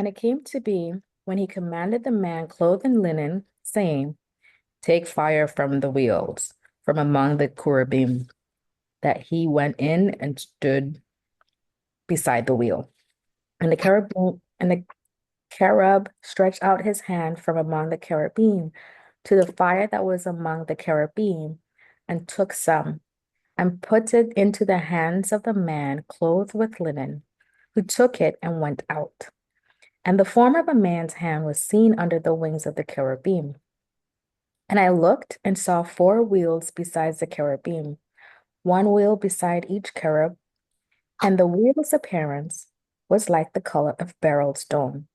And it came to be, when he commanded the man clothed in linen, saying, Take fire from the wheels, from among the cherubim, that he went in and stood beside the wheel. And the cherub stretched out his hand from among the cherubim to the fire that was among the cherubim, and took some, and put it into the hands of the man clothed with linen, who took it and went out. And the form of a man's hand was seen under the wings of the cherubim. And I looked and saw 4 wheels besides the cherubim, 1 wheel beside each cherub, and the wheel's appearance was like the color of beryl stone.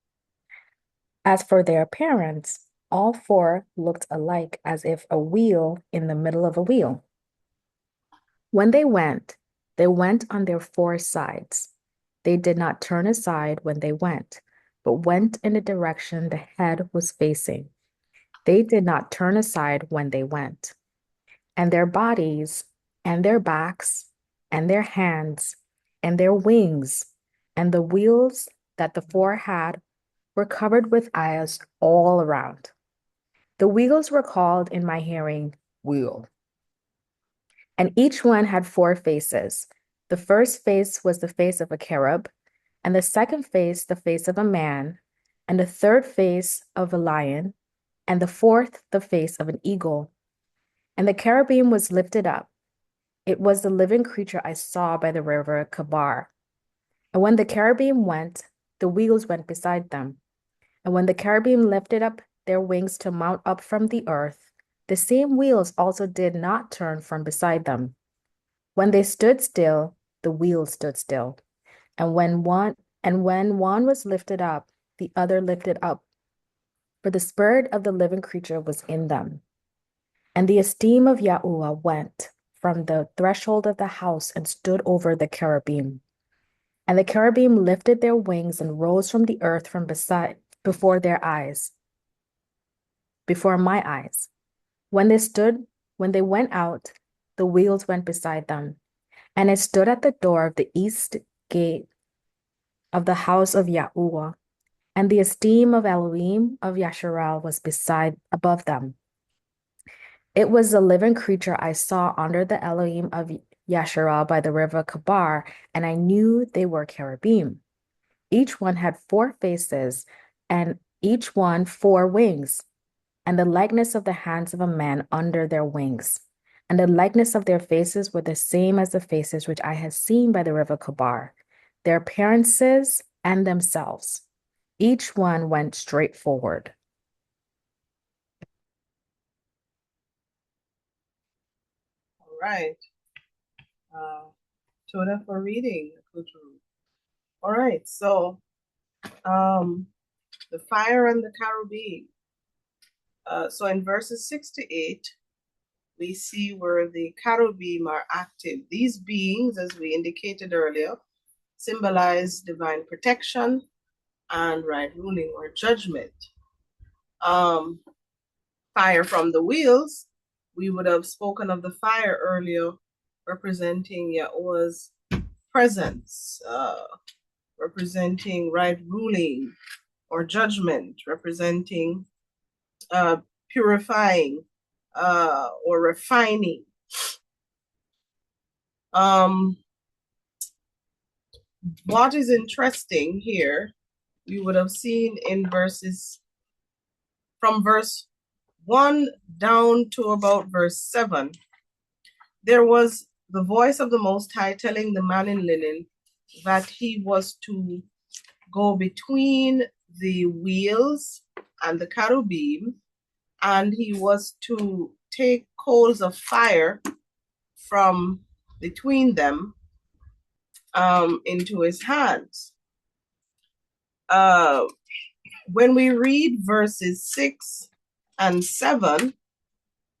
As for their appearance, all 4 looked alike, as if a wheel in the middle of a wheel. When they went on their 4 sides. They did not turn aside when they went, but went in the direction the head was facing. They did not turn aside when they went. And their bodies, and their backs, and their hands, and their wings, and the wheels that the 4 had were covered with eyes all around. The wheels were called in my hearing wheel. And each one had 4 faces. The first face was the face of a cherub, and the second face the face of a man, and the third face of a lion, and the fourth the face of an eagle. And the cherubim was lifted up. It was the living creature I saw by the river Kabar. And when the cherubim went, the wheels went beside them. And when the cherubim lifted up their wings to mount up from the earth, the same wheels also did not turn from beside them. When they stood still, the wheels stood still. And when one was lifted up, the other lifted up, for the spirit of the living creature was in them. And the esteem of Yahuah went from the threshold of the house and stood over the cherubim. And the cherubim lifted their wings and rose from the earth from before my eyes. When they went out, the wheels went beside them. And it stood at the door of the east gate of the house of Yahuah. And the esteem of Elohim of Yashar'al was above them. It was the living creature I saw under the Elohim of Yashar'al by the river Kabar, and I knew they were cherubim. Each one had 4 faces, and each one 4 wings, and the likeness of the hands of a man under their wings. And the likeness of their faces were the same as the faces which I had seen by the river Kabar, their appearances and themselves. Each one went straight forward. All right. Toda for reading. All right. So, the fire and the cherubim. So in verses 6 to 8, we see where the cherubim are active. These beings, as we indicated earlier, symbolize divine protection and right ruling or judgment. Fire from the wheels, we would have spoken of the fire earlier, representing Yahuah's presence, representing right ruling or judgment, representing purifying or refining. What is interesting here, we would have seen in from verse 1 down to about verse 7, there was the voice of the Most High telling the man in linen that he was to go between the wheels and the cherubim, and he was to take coals of fire from between them into his hands. When we read verses 6 and 7,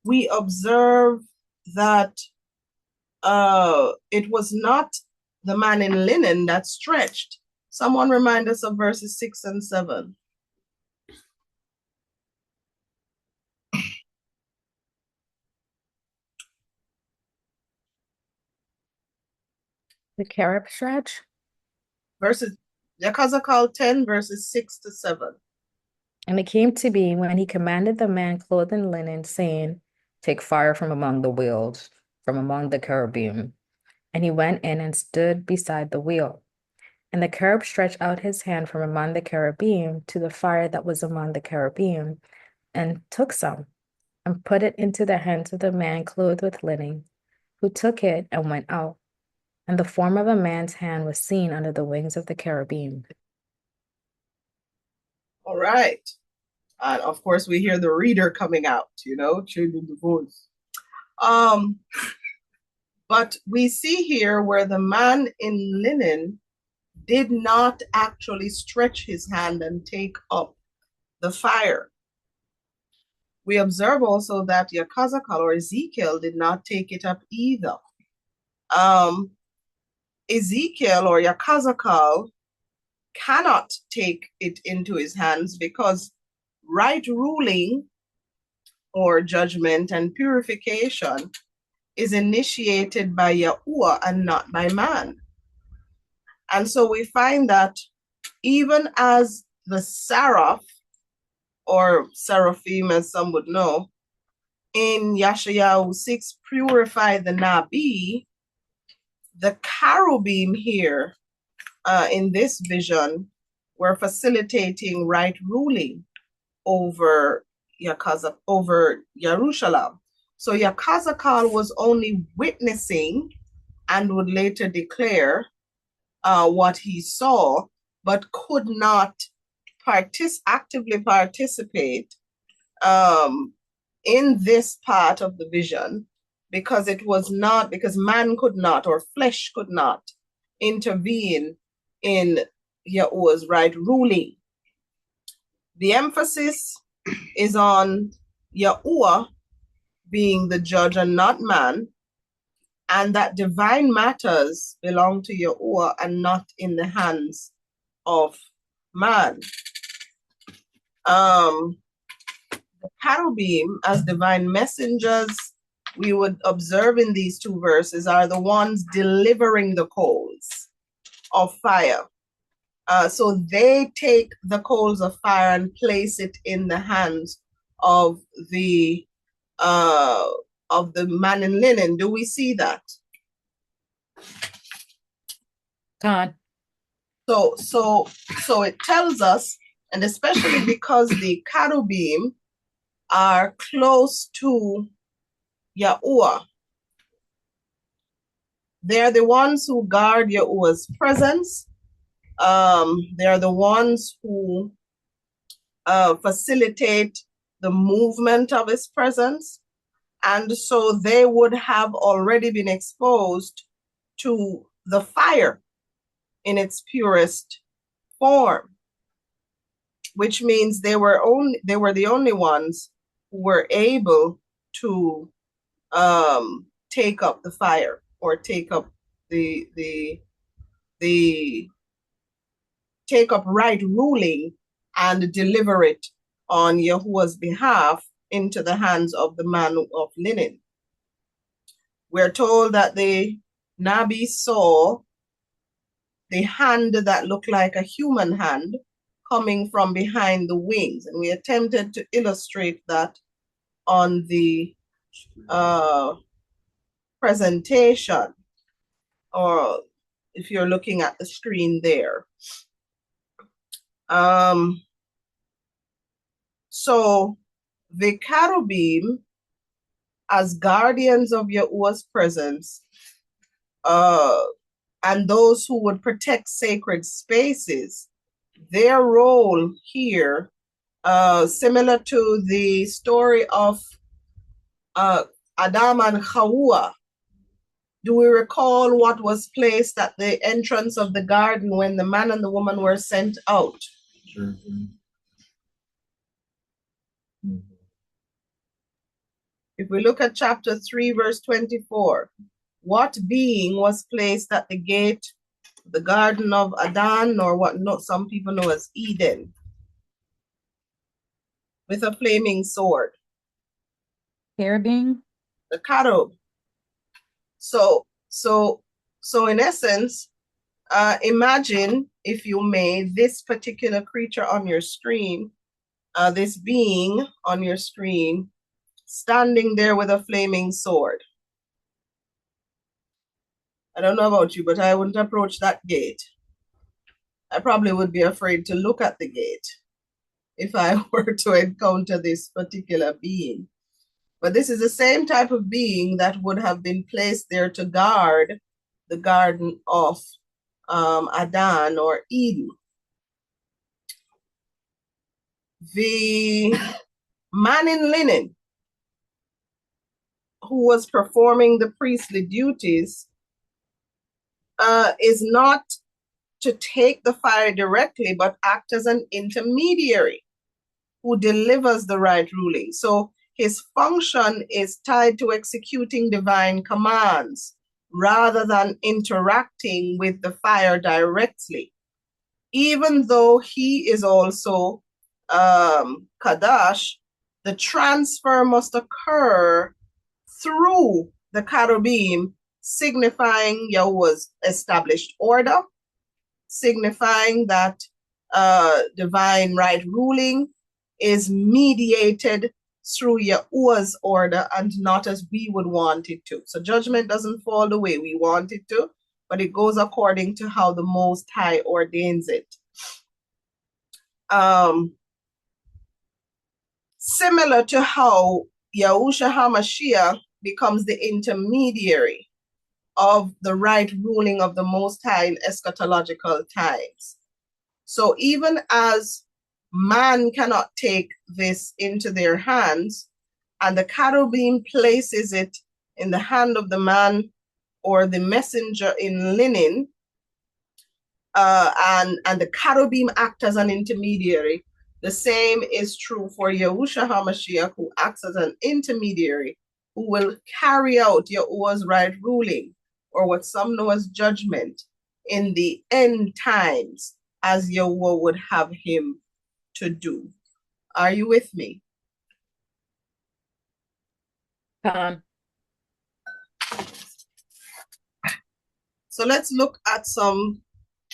we observe that it was not the man in linen that stretched. Someone remind us of verses 6 and 7. The cherub stretch? Verses Yachazaq'al 10 verses 6 to 7. And it came to be when he commanded the man clothed in linen, saying, Take fire from among the wheels, from among the cherubim. And he went in and stood beside the wheel. And the cherub stretched out his hand from among the cherubim to the fire that was among the cherubim, and took some, and put it into the hands of the man clothed with linen, who took it and went out. And the form of a man's hand was seen under the wings of the cherubim. All right. And of course, we hear the reader coming out, changing the voice. But we see here where the man in linen did not actually stretch his hand and take up the fire. We observe also that Yakhazaq'al or Ezekiel did not take it up either. Ezekiel or Yakhazaq'al cannot take it into his hands because right ruling or judgment and purification is initiated by Yahuah and not by man. And so we find that even as the seraph, or seraphim as some would know, in Yeshayahu 6 purify the Nabi, the cherubim here in this vision were facilitating right ruling over over Jerusalem. So Yachazaq'al was only witnessing and would later declare what he saw, but could not actively participate in this part of the vision because man could not, or flesh could not, intervene in Yahuah's right ruling. The emphasis is on Yahuah being the judge and not man, and that divine matters belong to Yahuah and not in the hands of man. The cherubim as divine messengers, we would observe in these two verses, are the ones delivering the coals of fire. So they take the coals of fire and place it in the hands of the man in linen. Do we see that? God. So it tells us, and especially because the cherubim are close to Yahuah, they're the ones who guard Yahuah's presence. They're the ones who facilitate the movement of his presence. And so they would have already been exposed to the fire in its purest form, which means they were the only ones who were able to take up the fire, or take up take up right ruling and deliver it on Yahuah's behalf into the hands of the man of linen. We're told that the Nabi saw the hand that looked like a human hand coming from behind the wings, and we attempted to illustrate that on the presentation, or if you're looking at the screen there. So the cherubim, as guardians of Yahuah's presence, and those who would protect sacred spaces, their role here, similar to the story of Adam and Yahuah. Do we recall what was placed at the entrance of the garden when the man and the woman were sent out? Sure. Mm-hmm. If we look at chapter 3, verse 24, what being was placed at the gate, the garden of Adan, or what some people know as Eden, with a flaming sword? Cherubim? The cherub. So in essence, Imagine, if you may, this particular creature on your screen, this being on your screen, standing there with a flaming sword. I don't know about you, but I wouldn't approach that gate. I probably would be afraid to look at the gate if I were to encounter this particular being. But this is the same type of being that would have been placed there to guard the Garden of Adan or Eden. The man in linen who was performing the priestly duties is not to take the fire directly, but act as an intermediary who delivers the right ruling. So his function is tied to executing divine commands rather than interacting with the fire directly. Even though he is also Kadash, the transfer must occur through the cherubim, signifying Yahuah's established order, signifying that divine right ruling is mediated through Yahuah's order and not as we would want it to. So judgment doesn't fall the way we want it to, but it goes according to how the Most High ordains it. Similar to how Yahushua HaMashiach becomes the intermediary of the right ruling of the Most High in eschatological times. So even as man cannot take this into their hands, and the cherubim places it in the hand of the man or the messenger in linen, and the cherubim act as an intermediary, the same is true for Yahushua HaMashiach, who acts as an intermediary, who will carry out Yahuah's right ruling, or what some know as judgment, in the end times, as Yahuah would have him to do. Are you with me? So let's look at some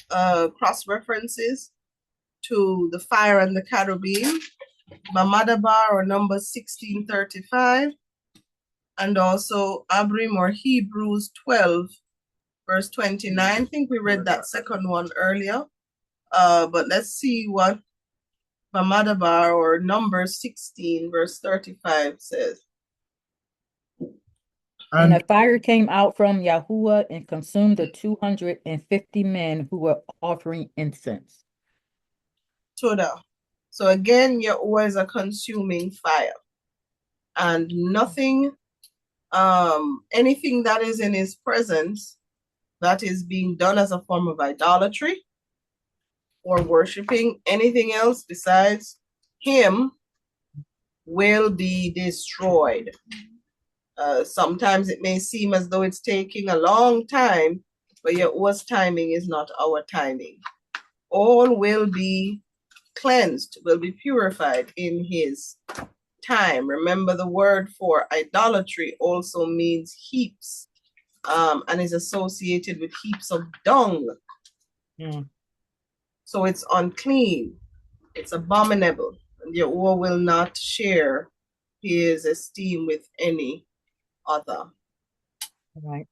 cross-references to the fire and the cherubim. Mamadabar or Numbers 16:35, and also Abrim or Hebrews 12, verse 29. I think we read that second one earlier, but let's see what Mamadabar or Numbers 16, verse 35 says. And a fire came out from Yahuah and consumed the 250 men who were offering incense. Toda. So again, Yahuah is a consuming fire. And nothing, anything that is in his presence that is being done as a form of idolatry or worshiping anything else besides him will be destroyed. Sometimes it may seem as though it's taking a long time, but Yahuah's timing is not our timing. All will be cleansed, will be purified in his time. Remember, the word for idolatry also means heaps, and is associated with heaps of dung. So it's unclean, it's abominable, and Yahuah will not share his esteem with any other. Right.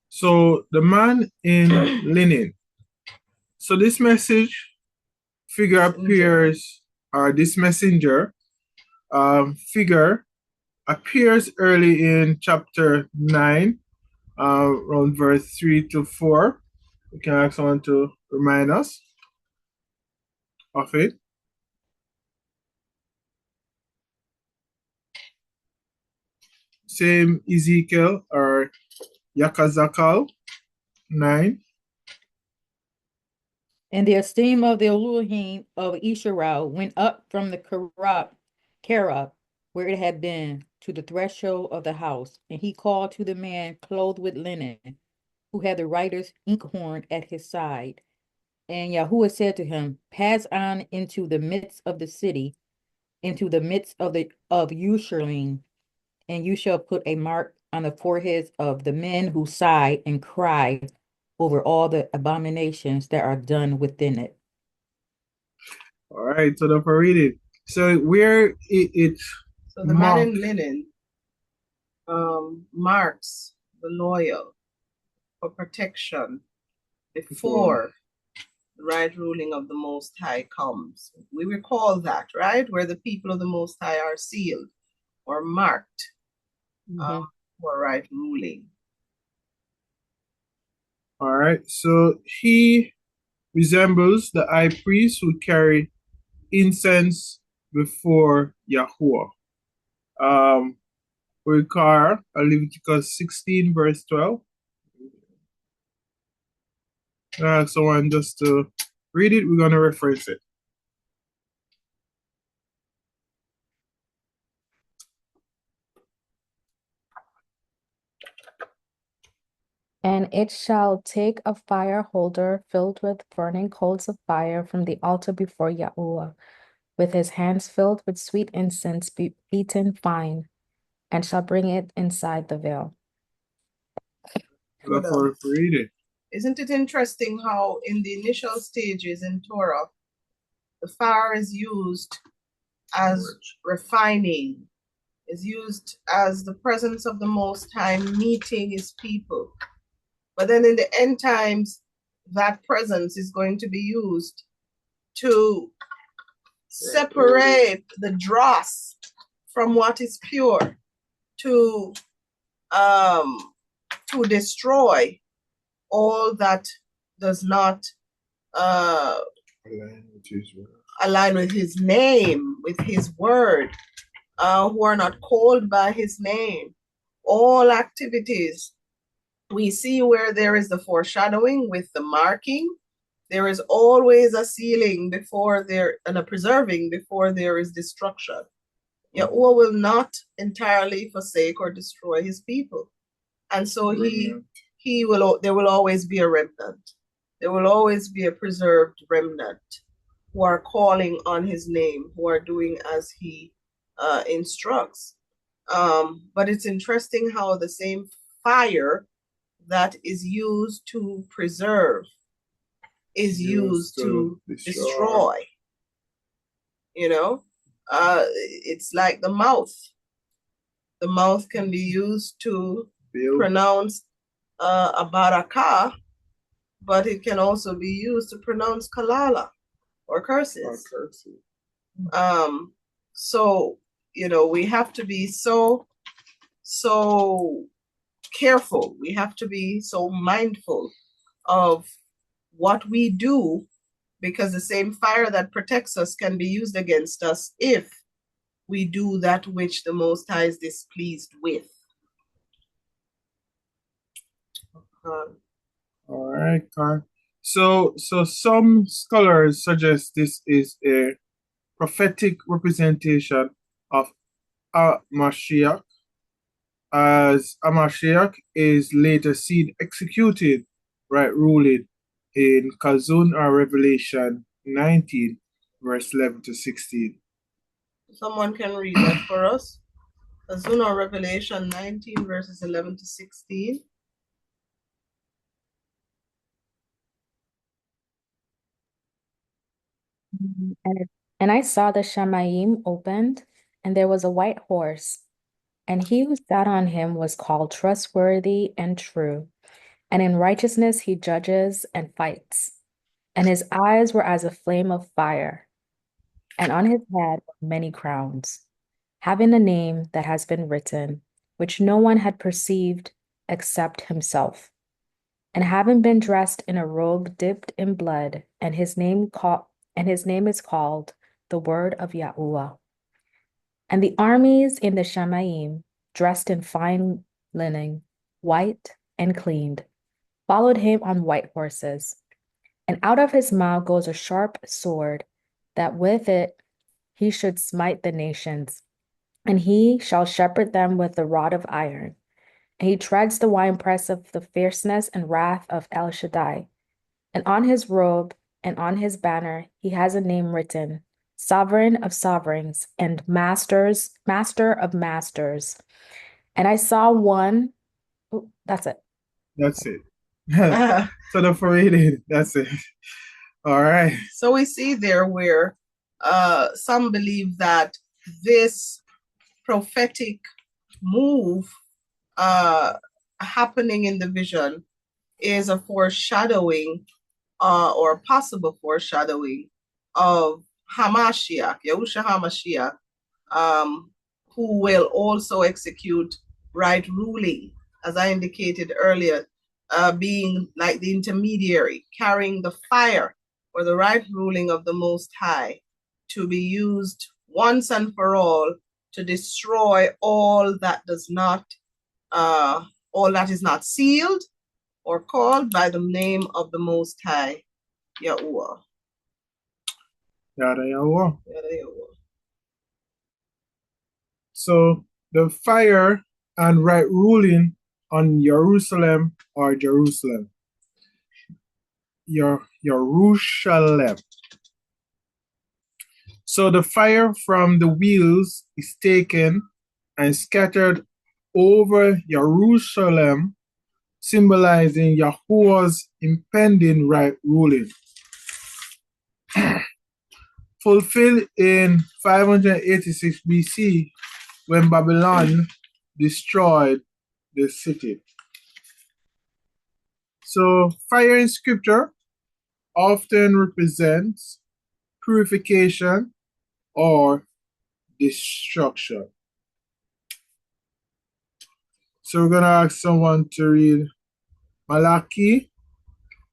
So the man in linen. So this message figure appears, or this messenger figure appears early in chapter 9, around verse 3 to 4. We can ask someone to remind us of it. Same Ezekiel or Yakhazaq'al 9. And the esteem of the Elohim of Yashar'al went up from the Kerub, where it had been, to the threshold of the house. And he called to the man clothed with linen, who had the writer's inkhorn at his side. And Yahuah said to him, pass on into the midst of the city, into the midst of Yashar'al, and you shall put a mark on the foreheads of the men who sigh and cry over all the abominations that are done within it. All right, so don't read it. So where it So the man marks in linen marks the loyal for protection before the right ruling of the Most High comes. We recall that, right? Where the people of the Most High are sealed or marked for right ruling. all right, so he resembles the high priest who carry incense before Yahuah. We recall Leviticus 16, verse 12. Someone just to read it, we're going to reference it. And it shall take a fire holder filled with burning coals of fire from the altar before Yahuah, with his hands filled with sweet incense beaten fine, and shall bring it inside the veil. Read it. Isn't it interesting how in the initial stages in Torah, the fire is used as refining, is used as the presence of the Most High meeting his people. But then in the end times, that presence is going to be used to separate the dross from what is pure, to destroy all that does not align with his name, with his word, who are not called by his name. All activities we see where there is the foreshadowing with the marking, there is always a sealing before there and a preserving before there is destruction. Yahuah will not entirely forsake or destroy his people. And so there will always be a remnant. There will always be a preserved remnant who are calling on his name, who are doing as he instructs. But it's interesting how the same fire that is used to preserve is used to destroy. You know, it's like the mouth. The mouth can be used to pronounce a barakah, but it can also be used to pronounce kalala or curses. So, you know, we have to be so careful. We have to be so mindful of what we do, because the same fire that protects us can be used against us if we do that which the Most High is displeased with. All right, Carl. So some scholars suggest this is a prophetic representation of Mashiach, as Mashiach is later seen executed, right, ruling in Kazun or Revelation 19, verse 11 to 16. Someone can read that for us. Kazun or Revelation 19, verses 11 to 16. And I saw the Shamayim opened, and there was a white horse, and he who sat on him was called Trustworthy and True, and in righteousness he judges and fights. And his eyes were as a flame of fire, and on his head were many crowns, having a name that has been written, which no one had perceived except himself. And having been dressed in a robe dipped in blood, and his name is called the Word of Yahuah. And the armies in the Shamayim, dressed in fine linen, white and cleaned, followed him on white horses. And out of his mouth goes a sharp sword, that with it he should smite the nations. And he shall shepherd them with the rod of iron. And he treads the winepress of the fierceness and wrath of El Shaddai. And on his robe and on his banner he has a name written, Sovereign of Sovereigns and Master of Masters. And I saw one. Oh, that's it. That's it. So the parade, that's it. All right. So we see there where some believe that this prophetic move happening in the vision is a foreshadowing or possible foreshadowing of Hamashiach, Yahushua Hamashiach, who will also execute right ruling, as I indicated earlier, being like the intermediary, carrying the fire or the right ruling of the Most High to be used once and for all to destroy all that does not, all that is not sealed or called by the name of the Most High, Yahuah. Yahuah. So the fire and right ruling on Jerusalem or Jerusalem. Jerusalem. So the fire from the wheels is taken and scattered over Jerusalem, symbolizing Yahuwah's impending right ruling. Fulfilled in 586 BC when Babylon destroyed the city. So fire in scripture often represents purification or destruction. So we're going to ask someone to read Malachi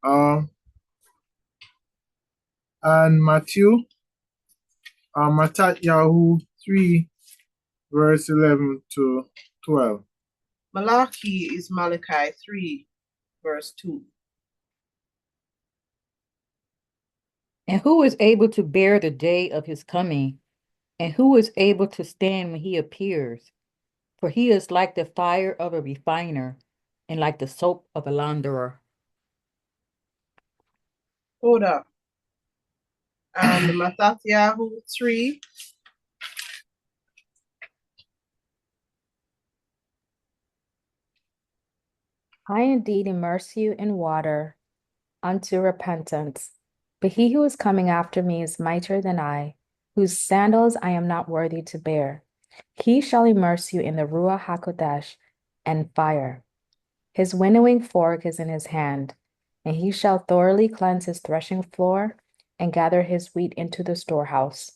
and Matthew, Yahuah 3, verse 11 to 12. Malachi is Malachi 3, verse 2. And who is able to bear the day of his coming? And who is able to stand when he appears? For he is like the fire of a refiner and like the soap of a launderer. Toda. And Yahuah 3. I indeed immerse you in water unto repentance. But he who is coming after me is mightier than I, whose sandals I am not worthy to bear. He shall immerse you in the Ruach HaKodesh and fire. His winnowing fork is in his hand, and he shall thoroughly cleanse his threshing floor and gather his wheat into the storehouse.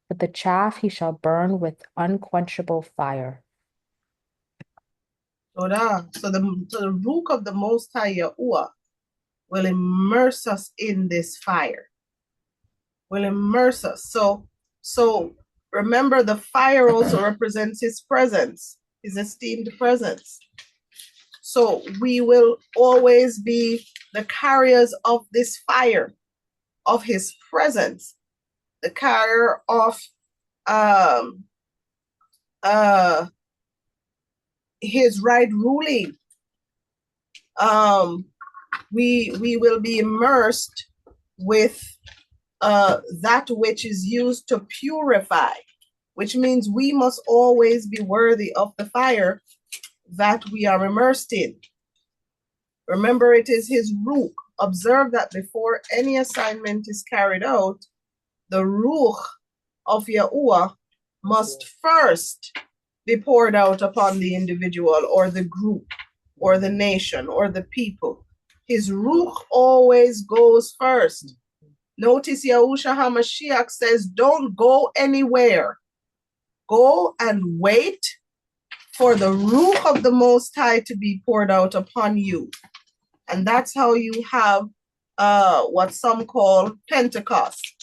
But the chaff he shall burn with unquenchable fire. Toda. So the Ruach of the Most High Yahuah will immerse us in this fire. Will immerse us. So remember, the fire also represents his presence, his esteemed presence. So we will always be the carriers of this fire, of his presence, the carrier of his right ruling. We will be immersed with that which is used to purify, which means we must always be worthy of the fire that we are immersed in. Remember, it is his ruach. Observe that before any assignment is carried out, the ruach of Yahuah must first be poured out upon the individual or the group or the nation or the people. His ruach always goes first. Notice Yahushua HaMashiach says, don't go anywhere. Go and wait for the ruach of the Most High to be poured out upon you. And that's how you have what some call Pentecost.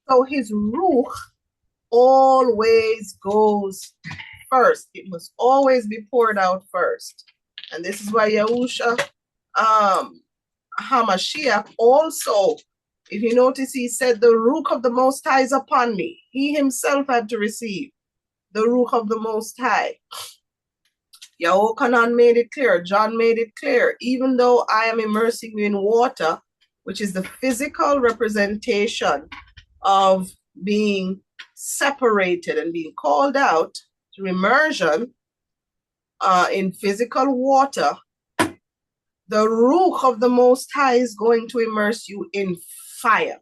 So his ruach always goes first. It must always be poured out first. And this is why Yahushua HaMashiach also, if you notice, he said, the ruach of the Most High is upon me. He himself had to receive the ruach of the Most High. Yahuah made it clear, John made it clear, even though I am immersing you in water, which is the physical representation of being separated and being called out through immersion in physical water, the Ruach of the Most High is going to immerse you in fire.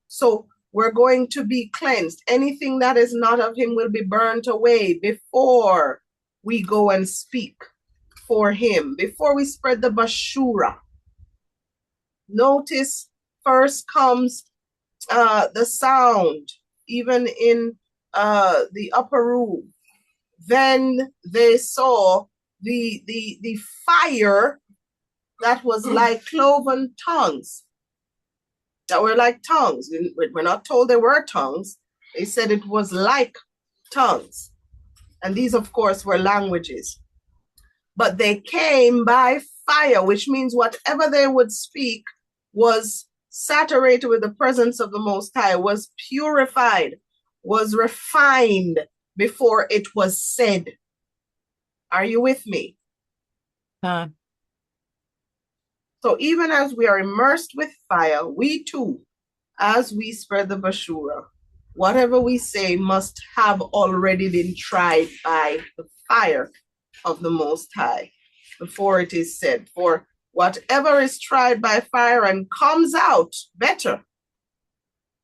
So we're going to be cleansed. Anything that is not of him will be burnt away before we go and speak for him, before we spread the Bashura. Notice first comes the sound, even in the upper room. Then they saw the fire that was like cloven tongues, that were like tongues. We're not told they were tongues. They said it was like tongues. And these, of course, were languages. But they came by fire, which means whatever they would speak was saturated with the presence of the Most High, was purified, was refined before it was said. Are you with me? So even as we are immersed with fire, we too, as we spread the Bashura, whatever we say must have already been tried by the fire of the Most High before it is said. For whatever is tried by fire and comes out better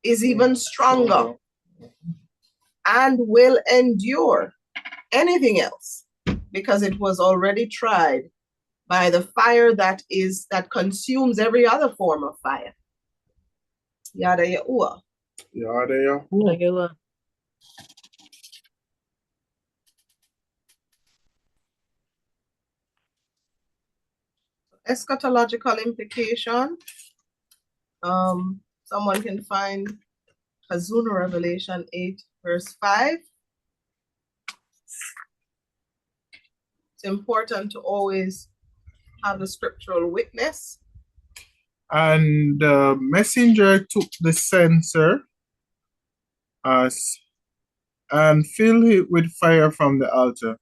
is even stronger and will endure anything else, because it was already tried by the fire that consumes every other form of fire. Yada Yahuah. Yada Yahuah. Eschatological implication. Someone can find Hazuna Revelation 8, verse 5. It's important to always have the scriptural witness. And the messenger took the censer and filled it with fire from the altar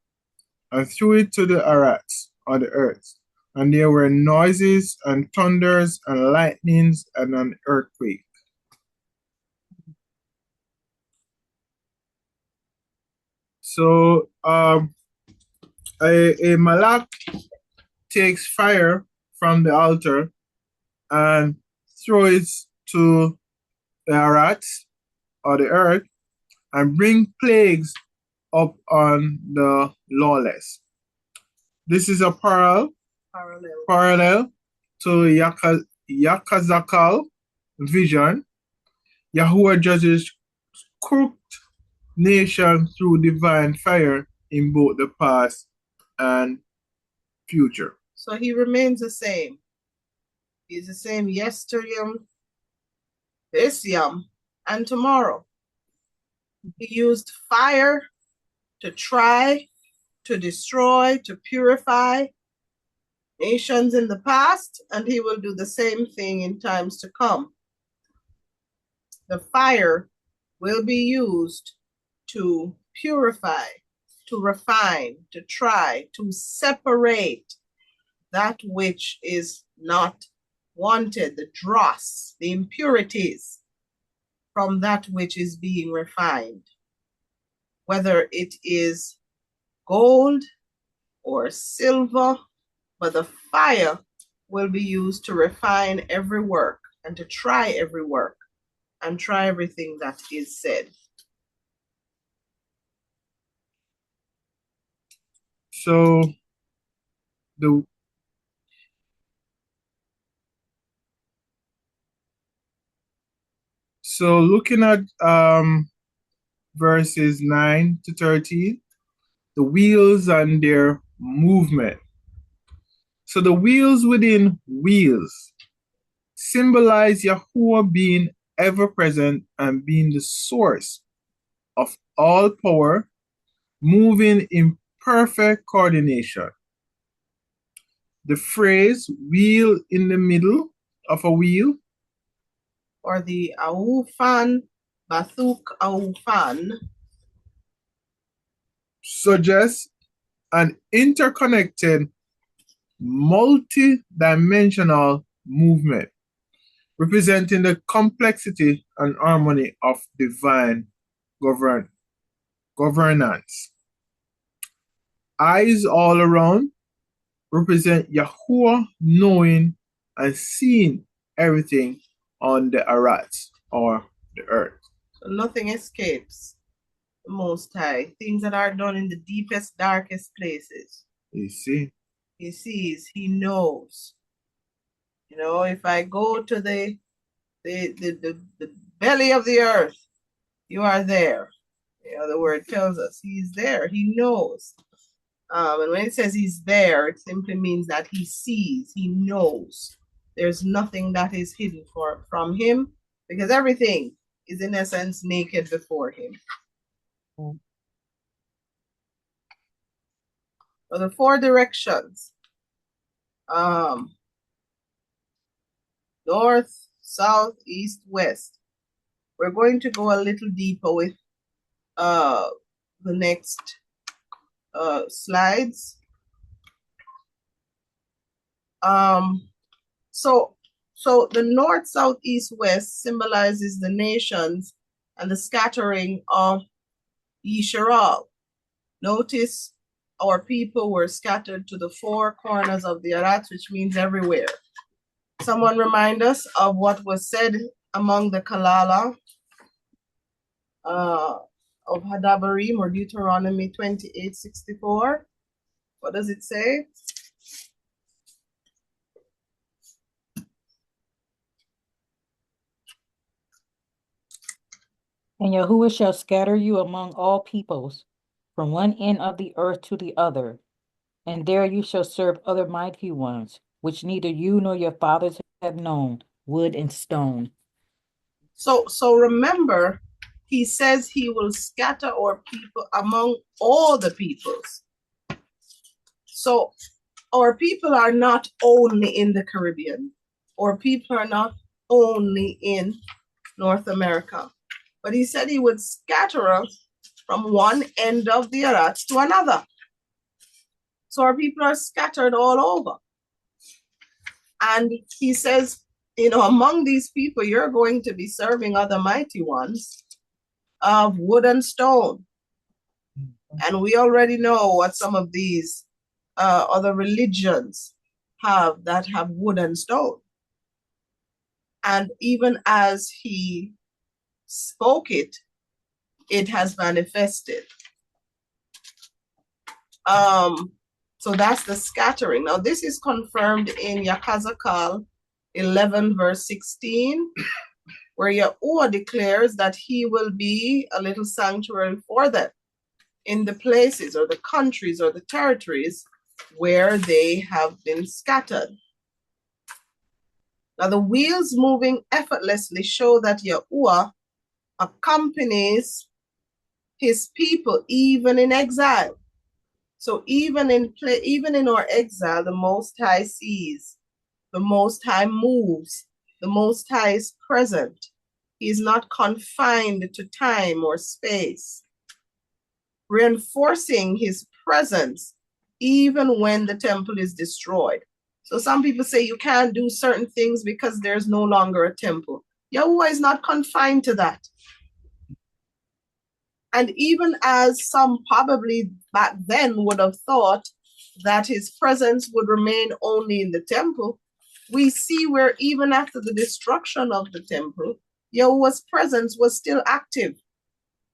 and threw it to the arats, or the earth. And there were noises and thunders and lightnings and an earthquake. So a malak takes fire from the altar and throws it to the arats, or the earth, and bring plagues up on the lawless. This is a parallel to Yachazaq'al vision. Yahuah judges crooked nation through divine fire in both the past and future. So he remains the same. He's the same yesterday, this yom, and tomorrow. He used fire to try, to destroy, to purify nations in the past, and he will do the same thing in times to come. The fire will be used to purify, to refine, to try, to separate that which is not wanted, the dross, the impurities, from that which is being refined, whether it is gold or silver, but the fire will be used to refine every work and to try every work and try everything that is said. So looking at verses 9 to 13, the wheels and their movement. So the wheels within wheels symbolize Yahuah being ever present and being the source of all power, moving in perfect coordination. The phrase wheel in the middle of a wheel, or the Awufan, Bathuk Awufan, suggests an interconnected, multi-dimensional movement. representing the complexity and harmony of divine governance. Eyes all around represent Yahuah knowing and seeing everything on the Arat or the earth. So nothing escapes the Most High. Things that are done in the deepest, darkest places. You see? He sees, he knows. You know, if I go to the belly of the earth, you are there. You know, the word tells us he's there. He knows. And when it says he's there, it simply means that he sees, he knows. There's nothing that is hidden from him, because everything is in essence naked before him. So the four directions, north, south, east, west. We're going to go a little deeper with the next slides. So the north, south, east, west symbolizes the nations and the scattering of Yashar'al. Notice our people were scattered to the four corners of the Arat, which means everywhere. Someone remind us of what was said among the Kalala of Hadabarim or Deuteronomy 28:64. What does it say? And Yahuah shall scatter you among all peoples, from one end of the earth to the other, and there you shall serve other mighty ones, which neither you nor your fathers have known, wood and stone. So remember, he says he will scatter our people among all the peoples. So our people are not only in the Caribbean, or people are not only in North America, but he said he would scatter us from one end of the Arat to another. So our people are scattered all over. And he says, you know, among these people, you're going to be serving other mighty ones of wood and stone. And we already know what some of these other religions have that have wood and stone. And even as he spoke it, it has manifested. So that's the scattering. Now this is confirmed in Yakhazaq'al 11 verse 16, where Yahuah declares that he will be a little sanctuary for them in the places or the countries or the territories where they have been scattered. Now the wheels moving effortlessly show that Yahuah accompanies his people even in exile. So even in our exile, the Most High sees, the Most High moves, the Most High is present. He is not confined to time or space, reinforcing his presence even when the temple is destroyed. So some people say you can't do certain things because there's no longer a temple. Yahuah is not confined to that. And even as some probably back then would have thought that his presence would remain only in the temple, we see where even after the destruction of the temple, Yahuah's presence was still active.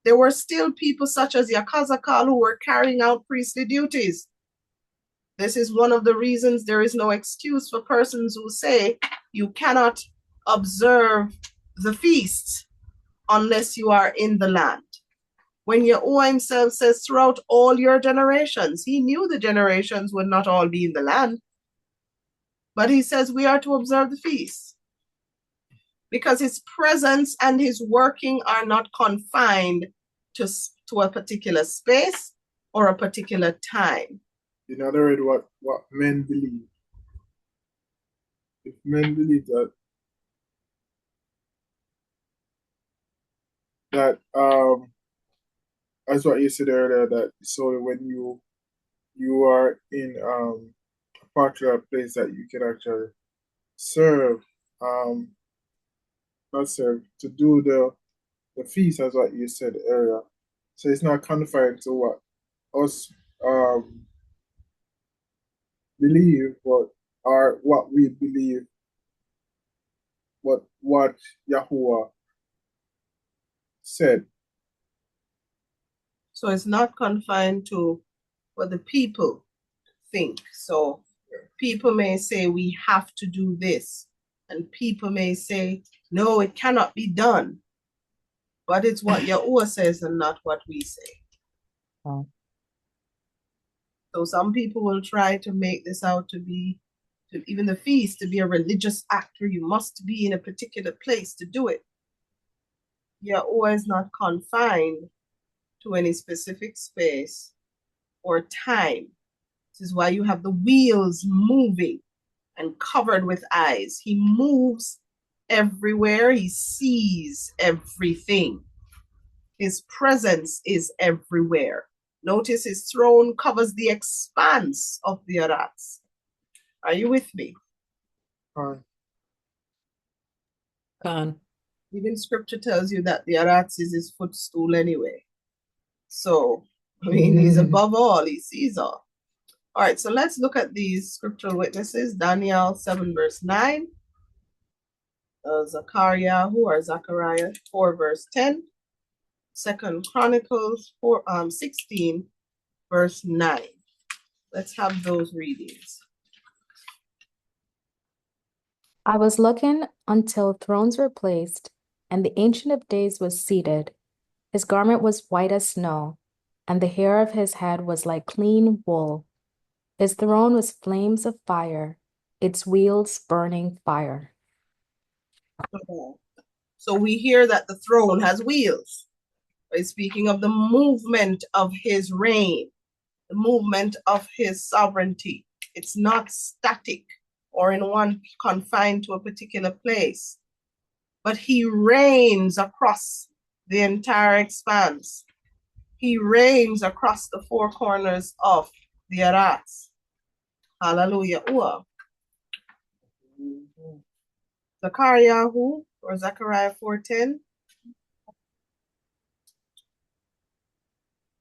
There were still people such as Yachazaq'al who were carrying out priestly duties. This is one of the reasons there is no excuse for persons who say you cannot observe the feasts unless you are in the land. When Yahuah himself says throughout all your generations, he knew the generations would not all be in the land. But he says we are to observe the feasts because his presence and his working are not confined to a particular space or a particular time. In other words, what men believe. If men believe that as what you said earlier, that so when you are in a particular place that you can actually serve serve to do the feast, as what you said earlier. So it's not confined to what us believe, but or what we believe, what Yahuah said. So it's not confined to what the people think. So people may say we have to do this, and people may say no, it cannot be done. But it's what Yahuah says and not what we say. Oh. So some people will try to make this out to be, even the feast, to be a religious act where you must be in a particular place to do it. Yahuah is not confined to any specific space or time. This is why you have the wheels moving and covered with eyes. He moves everywhere. He sees everything. His presence is everywhere. Notice his throne covers the expanse of the Arats. Are you with me? Con. Even scripture tells you that the Arats is his footstool anyway. So, I mean, he's above all. He sees all. All right, so let's look at these scriptural witnesses. Daniel 7 verse 9. Zechariah or Zechariah 4 verse 10. 2 Chronicles 16 verse 9. Let's have those readings. I was looking until thrones were placed, and the Ancient of Days was seated. His garment was white as snow, and the hair of his head was like clean wool. His throne was flames of fire, its wheels burning fire. So we hear that the throne has wheels. It's speaking of the movement of his reign, the movement of his sovereignty. It's not static or in one confined to a particular place, but he reigns across the entire expanse. He reigns across the four corners of the Arats. Hallelujah. Zechariah or Zechariah 4:10.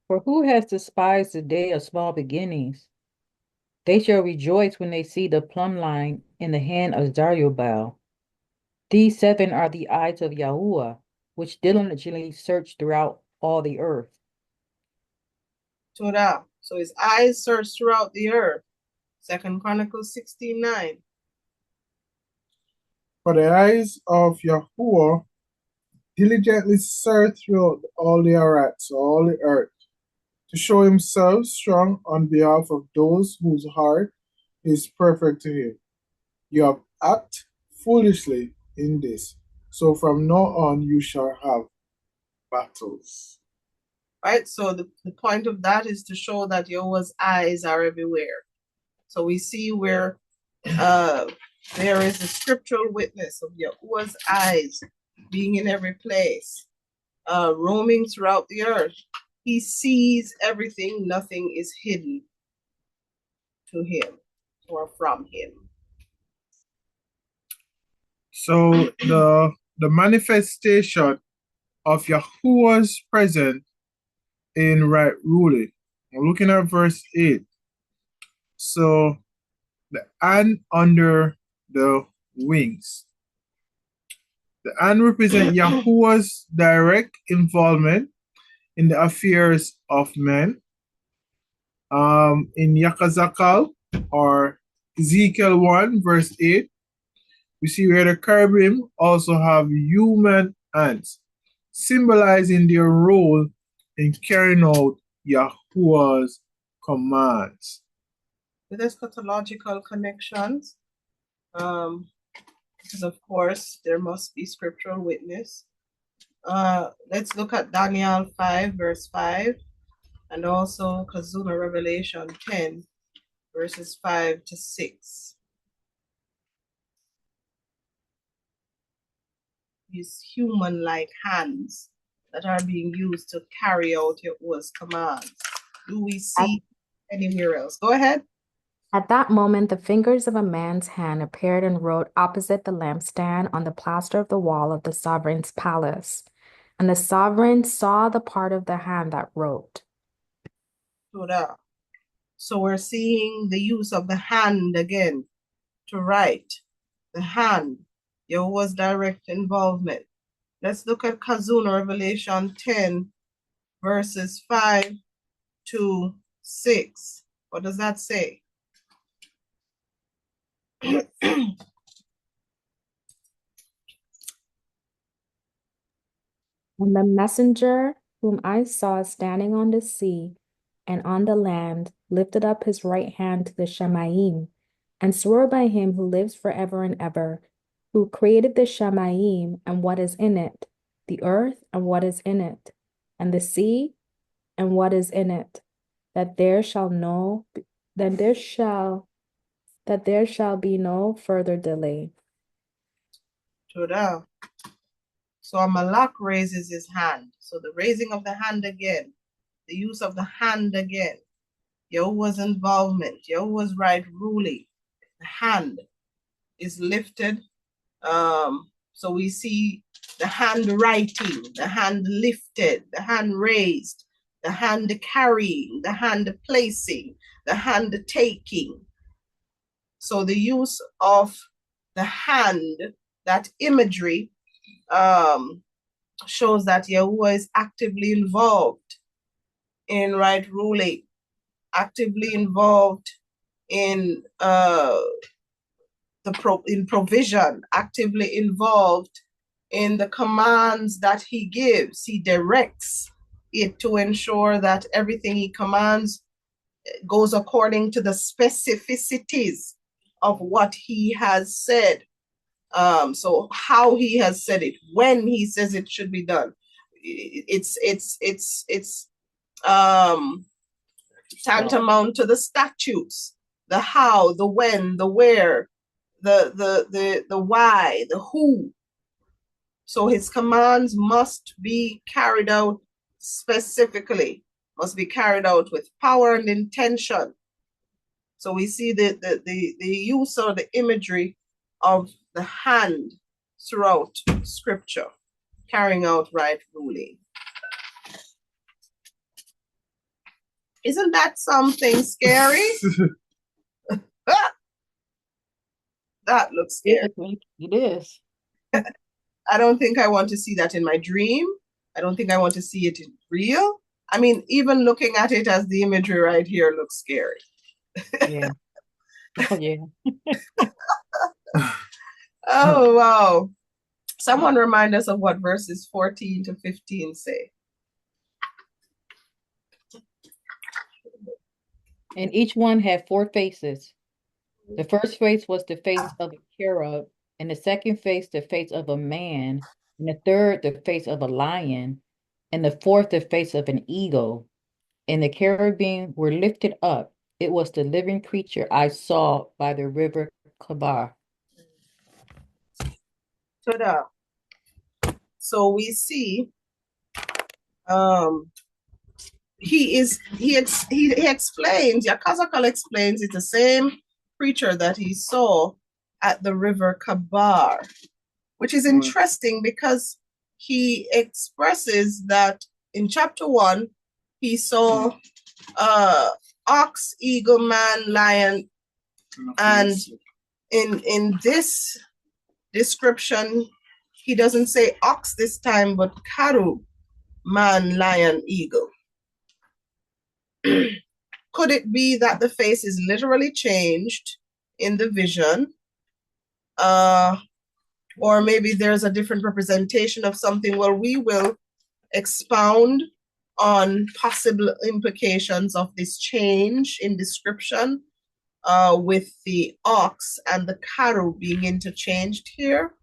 For who has despised the day of small beginnings? They shall rejoice when they see the plumb line in the hand of Zerubbabel. These seven are the eyes of Yahuah, which diligently search throughout all the earth. Torah. So his eyes search throughout the earth. 2 Chronicles 16:9. For the eyes of Yahuah diligently search throughout all the Arats, all the earth, to show himself strong on behalf of those whose heart is perfect to him. You have acted foolishly in this, so from now on you shall have battles. Right? So the point of that is to show that Yahuwah's eyes are everywhere. So we see where there is a scriptural witness of Yahuwah's eyes being in every place, roaming throughout the earth. He sees everything. Nothing is hidden to him or from him. So the manifestation of Yahuwah's presence in right ruling. We're looking at verse 8. So the hand under the wings. The hand represents Yahuwah's direct involvement in the affairs of men. In Yachazaq'al or Ezekiel 1 verse 8, we see where the cherubim also have human hands, symbolizing their role in carrying out Yahuwah's commands. With eschatological connections, because of course there must be scriptural witness. Let's look at Daniel 5 verse 5 and also Kazuma Revelation 10 verses 5 to 6. These human-like hands that are being used to carry out Yahuwah's commands. Do we see anywhere else? Go ahead. At that moment, the fingers of a man's hand appeared and wrote opposite the lampstand on the plaster of the wall of the sovereign's palace. And the sovereign saw the part of the hand that wrote. So we're seeing the use of the hand again to write. The hand, Yahuah's direct involvement. Let's look at Kazuna, Revelation 10, verses 5 to 6. What does that say? And the messenger whom I saw standing on the sea and on the land lifted up his right hand to the Shamayim and swore by him who lives forever and ever, who created the Shamayim and what is in it, the earth and what is in it, and the sea and what is in it, that there shall be no further delay. So a malak raises his hand. So the raising of the hand again, the use of the hand again, Yahuah's involvement, Yahuah's right ruling. The hand is lifted. So we see the hand writing, the hand lifted, the hand raised, the hand carrying, the hand placing, the hand taking. So the use of the hand, that imagery, shows that Yahuah is actively involved in right ruling, actively involved in provision, actively involved in the commands that he gives. He directs it to ensure that everything he commands goes according to the specificities of what he has said. So how he has said it, when he says it should be done. It's tantamount to the statutes, the how, the when, the where, the why, the who. So his commands must be carried out specifically, must be carried out with power and intention. So we see the use or the imagery of the hand throughout scripture, carrying out right ruling. Isn't that something scary? That looks scary. It is. I don't think I want to see that in my dream. I don't think I want to see it in real. I mean, even looking at it as the imagery right here looks scary. Yeah. Oh, yeah. Oh, wow. Someone remind us of what verses 14 to 15 say. And each one had 4 faces. The first face was the face of a cherub, and the second face the face of a man, and the third the face of a lion, and the fourth the face of an eagle. And the cherubim were lifted up. It was the living creature I saw by the river Kabar. So we see he explains, Yachazaq'al explains it's the same creature that he saw at the river Kabar, which is interesting because he expresses that in chapter 1, he saw ox, eagle, man, lion, and in this description, he doesn't say ox this time, but karu, man, lion, eagle. Could it be that the face is literally changed in the vision? Or maybe there's a different representation of something. Well, we will expound on possible implications of this change in description with the ox and the karu being interchanged here.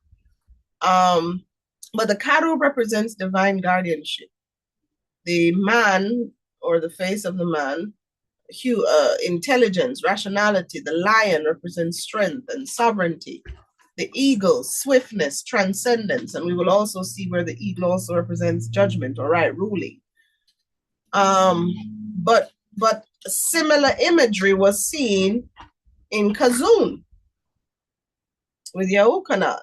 But the karu represents divine guardianship. The man, or the face of the man, intelligence, rationality. The lion represents strength and sovereignty. The eagle, swiftness, transcendence. And we will also see where the eagle also represents judgment or right ruling. But similar imagery was seen in Kazun with Yahuah.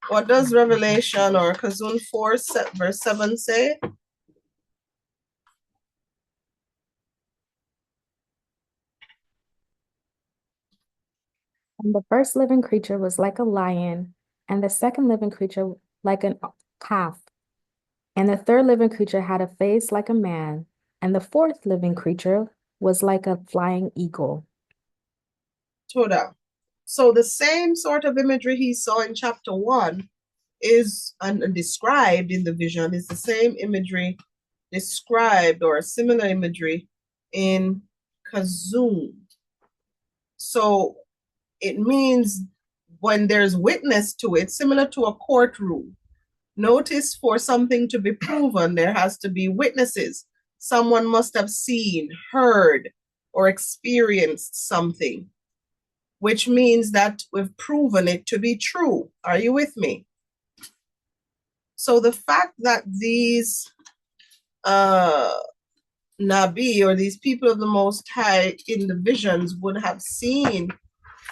What does Revelation or Kazun 4 verse 7 say? And the first living creature was like a lion, and the second living creature like an calf. And the third living creature had a face like a man, and the fourth living creature was like a flying eagle. Toda. So the same sort of imagery he saw in chapter 1 is and described in the vision is the same imagery described or similar imagery in Kazun. So it means when there's witness to it, similar to a courtroom. Notice for something to be proven, there has to be witnesses. Someone must have seen, heard, or experienced something, which means that we've proven it to be true. Are you with me? So the fact that these Nabi or these people of the Most High in the visions would have seen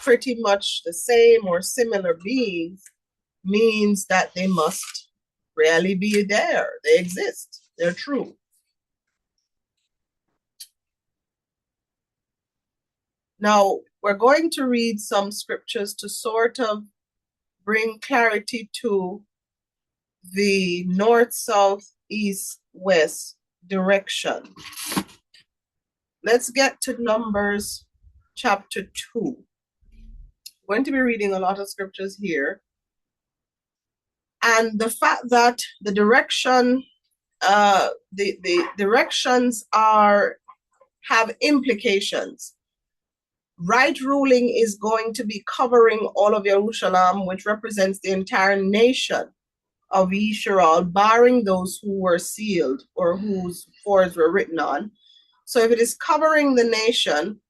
pretty much the same or similar beings means that they must really be there. They exist. They're true. Now, we're going to read some scriptures to sort of bring clarity to the north, south, east, west direction. Let's get to Numbers chapter 2. I'm going to be reading a lot of scriptures here. And the fact that the direction, the directions have implications. Right ruling is going to be covering all of Jerusalem, which represents the entire nation of Yashar'al, barring those who were sealed or whose foreheads were written on. So if it is covering the nation,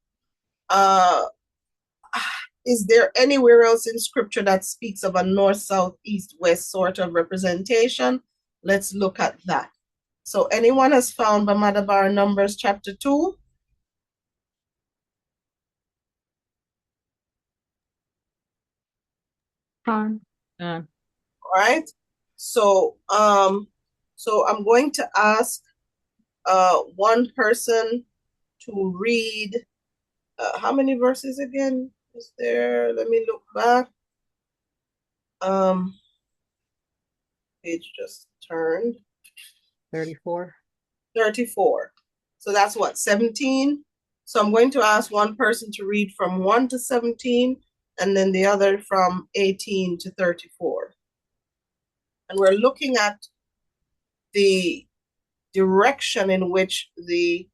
is there anywhere else in scripture that speaks of a north, south, east, west sort of representation? Let's look at that. So anyone has found Bamadabar Numbers chapter 2? Con. All right. So I'm going to ask one person to read how many verses again is there? Let me look back. Page just turned 34. 34. So that's what, 17? So I'm going to ask one person to read from 1 to 17 and then the other from 18 to 34. And we're looking at the direction in which the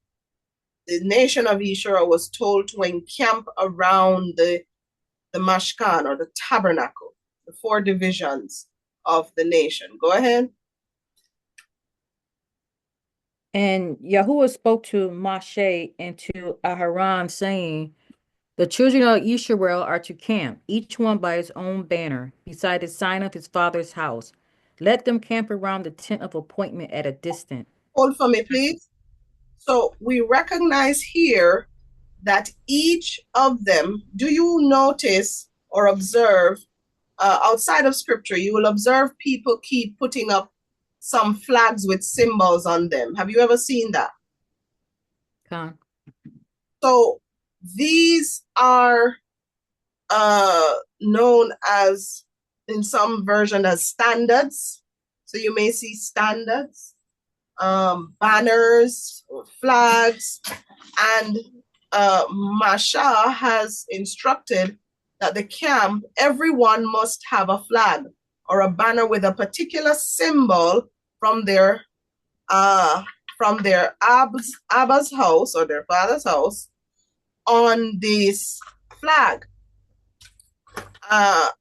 nation of Yashar'al was told to encamp around the Mashkan or the tabernacle, the 4 divisions of the nation. Go ahead. And Yahuah spoke to Moshe and to Aharon, saying, the children of Yashar'al are to camp, each one by his own banner, beside the sign of his father's house. Let them camp around the tent of appointment at a distance. Hold for me, please. So we recognize here that each of them, do you notice or observe, outside of scripture, you will observe people keep putting up some flags with symbols on them. Have you ever seen that? Con. So these are known as, in some version, as standards. So you may see standards, banners, or flags, and Masha has instructed that the camp, everyone must have a flag or a banner with a particular symbol from their Abba's house or their father's house on this flag.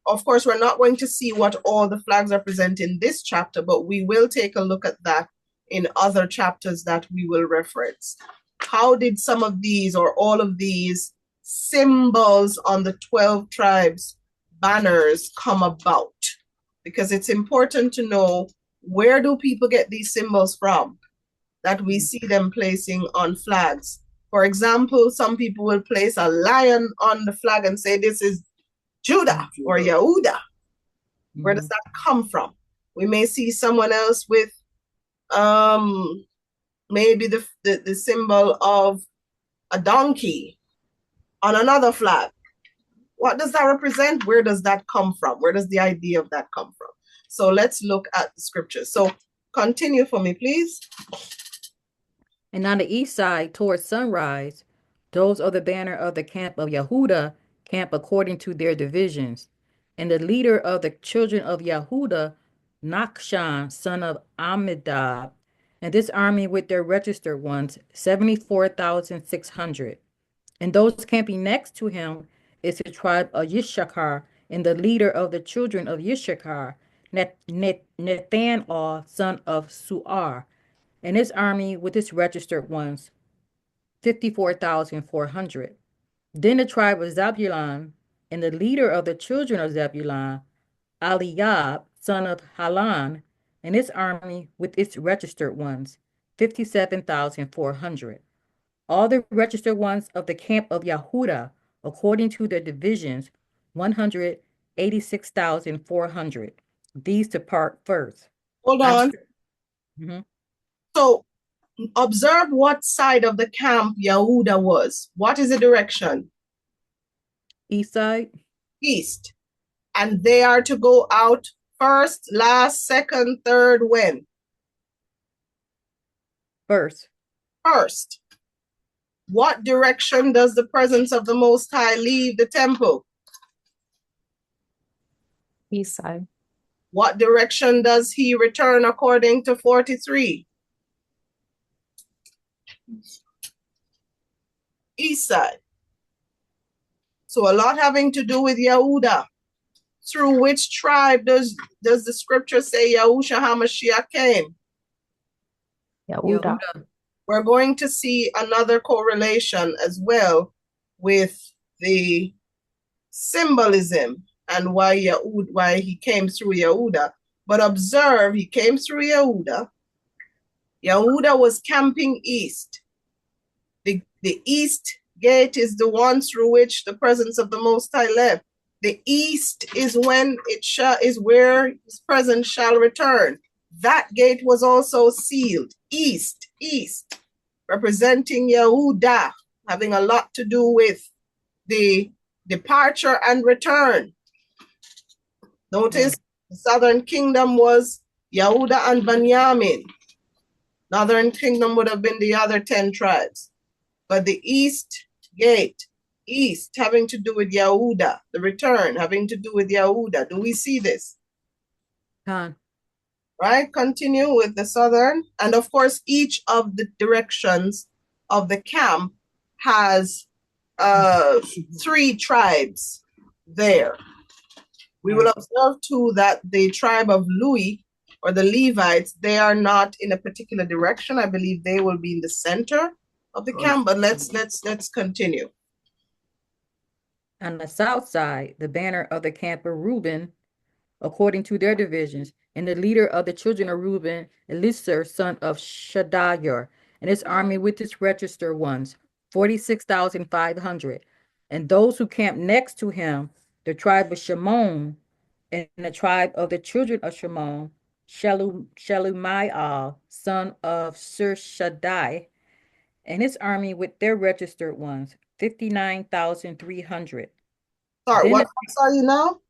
Of course, we're not going to see what all the flags represent in this chapter, but we will take a look at that in other chapters that we will reference. How did some of these or all of these symbols on the 12 tribes banners come about? Because it's important to know, where do people get these symbols from that we see them placing on flags For example, some people will place a lion on the flag and say this is Judah or Yehudah. Where does that come from? We may see someone else with maybe the symbol of a donkey on another flag. What does that represent? Where does that come from? Where does the idea of that come from? So let's look at the scriptures. So continue for me, please. And on the east side, towards sunrise, those of the banner of the camp of Yehudah camp according to their divisions. And the leader of the children of Yehudah, Nachshon, son of Amminadab, and this army with their registered ones, 74,600. And those camping next to him is the tribe of Yishakar, and the leader of the children of Yishakar, Nathanael, son of Suar, and his army with its registered ones, 54,400. Then the tribe of Zebulun, and the leader of the children of Zebulun, Eliab, son of Halan, and his army with its registered ones, 57,400. All the registered ones of the camp of Yehudah, according to their divisions, 186,400. These depart first. Hold on. Mhm. So observe what side of the camp Yehudah was. What is the direction? East side? East. And they are to go out first, last, second, third, when? First. First. What direction does the presence of the Most High leave the temple? East side. What direction does he return according to 43? East side. So a lot having to do with Yehudah. Through which tribe does the scripture say Yahushua HaMashiach came? Yehudah. We're going to see another correlation as well with the symbolism and why he came through Yehudah. But observe, he came through Yehudah. Yehudah was camping east. The east gate is the one through which the presence of the Most High left. The east is when is where his presence shall return. That gate was also sealed. East, representing Yehudah, having a lot to do with the departure and return. Notice the southern kingdom was Yehudah and Benjamin. Northern kingdom would have been the other 10 tribes. But the east gate, east, having to do with Yehudah, the return having to do with Yehudah. Do we see this? Right, continue with the southern. And of course, each of the directions of the camp has 3 tribes there. We will observe too that the tribe of Louis or the Levites, they are not in a particular direction. I believe they will be in the center of the camp, but let's continue. On the south side, the banner of the camp of Reuben, according to their divisions, and the leader of the children of Reuben, Elisur, son of Shadayar, and his army with its registered ones, 46,500. And those who camped next to him, the tribe of Shimon, and the tribe of the children of Shimon, Shelumiah, son of Surshadai, and his army with their registered ones, 59,300. Sorry, Then what verse are you now?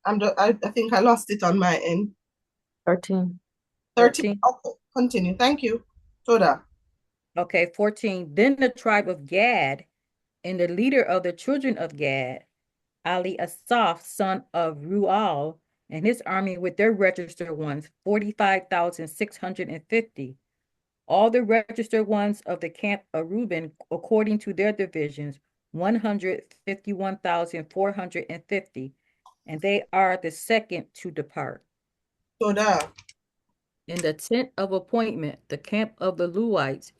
I think I lost it on my end. 13. 13. Okay, continue. Thank you. Toda. Okay, 14. Then the tribe of Gad, and the leader of the children of Gad, Ali Asaph, son of Rual, and his army with their registered ones, 45,650. All the registered ones of the camp of Reuben, according to their divisions, 151,450. And they are the second to depart. Toda. In the tent of appointment, the camp of the Lewites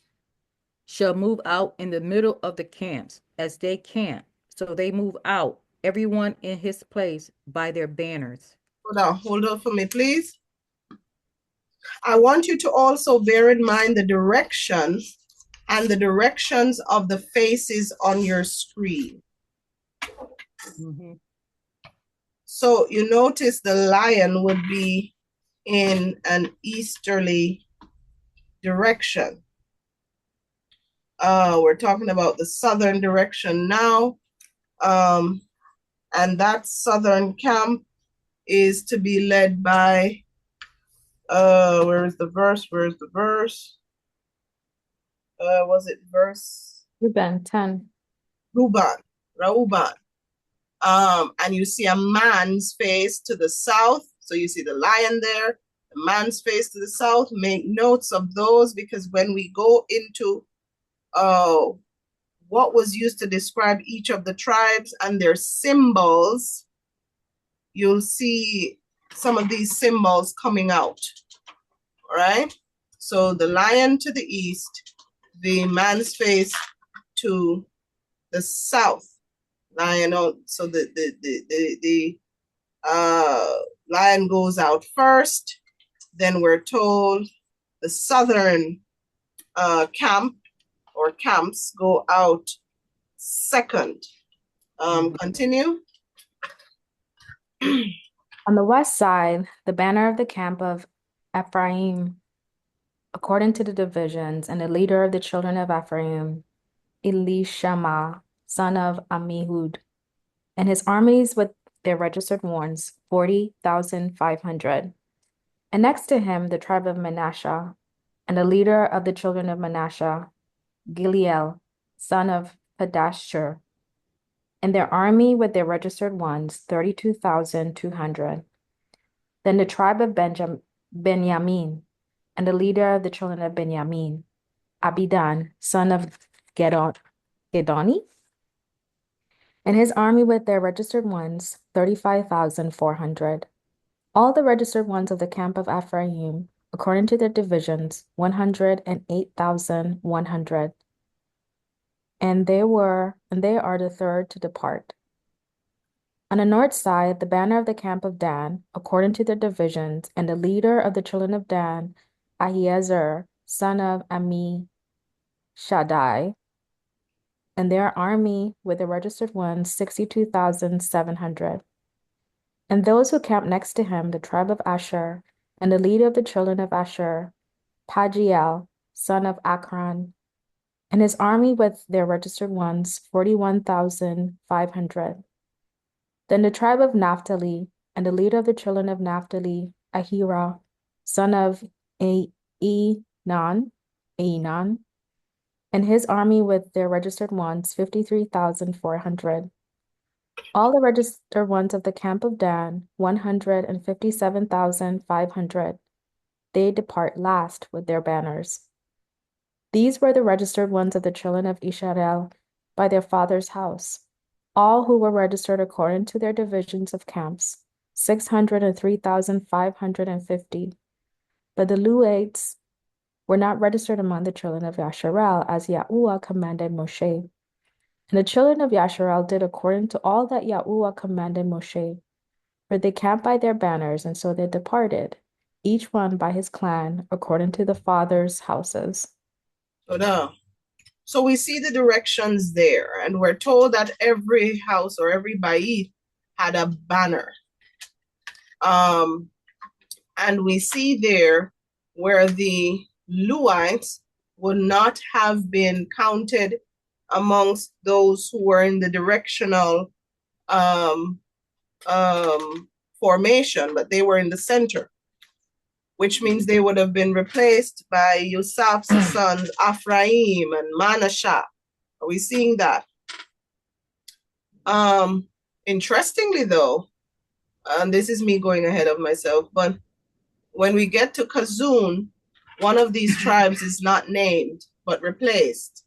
shall move out in the middle of the camps as they camp. So they move out, everyone in his place by their banners. Hold on for me, please. I want you to also bear in mind the direction and the directions of the faces on your screen. So you notice the lion would be in an easterly direction. We're talking about the southern direction now. And that southern camp is to be led by, where is the verse? Where's the verse? Was it verse? Reuben 10. Reuben. And you see a man's face to the south. So you see the lion there, the man's face to the south. Make notes of those, because when we go into what was used to describe each of the tribes and their symbols, you'll see some of these symbols coming out. All right. So the lion to the east, the man's face to the south. Lion out. So the lion goes out first. Then we're told the southern camp or camps go out second. Continue. On the west side, the banner of the camp of Ephraim, according to the divisions, and the leader of the children of Ephraim, Elishama, son of Ammihud, and his armies with their registered ones, 40,500. And next to him, the tribe of Manasseh, and the leader of the children of Manasseh, Gileal, son of Pedashur, and their army with their registered ones, 32,200. Then the tribe of Benjamin, and the leader of the children of Benjamin, Abidan, son of Gedoni, and his army with their registered ones, 35,400. All the registered ones of the camp of Ephraim, according to their divisions, 108,100. And they are the third to depart. On the north side, the banner of the camp of Dan, according to their divisions, and the leader of the children of Dan, Ahiezer, son of Ammishaddai, and their army with the registered ones, 62,700. And those who camped next to him, the tribe of Asher, and the leader of the children of Asher, Pagiel, son of Akron, and his army with their registered ones, 41,500. Then the tribe of Naphtali, and the leader of the children of Naphtali, Ahira, son of Enan, and his army with their registered ones, 53,400. All the registered ones of the camp of Dan, 157,500. They depart last with their banners. These were the registered ones of the children of Yashar'al by their father's house, all who were registered according to their divisions of camps, 603,550. But the Lewites were not registered among the children of Yashar'al, as Yahuah commanded Moshe. And the children of Yashar'al did according to all that Yahuah commanded Moshe, for they camped by their banners, and so they departed, each one by his clan, according to the fathers' houses. So we see the directions there, and we're told that every house or every bayit had a banner. And we see there where the Lewites would not have been counted amongst those who were in the directional formation, but they were in the center, which means they would have been replaced by Yosef's sons, Ephraim and Manasseh. Are we seeing that? Interestingly, though, and this is me going ahead of myself, but when we get to Kazun, one of these tribes is not named, but replaced.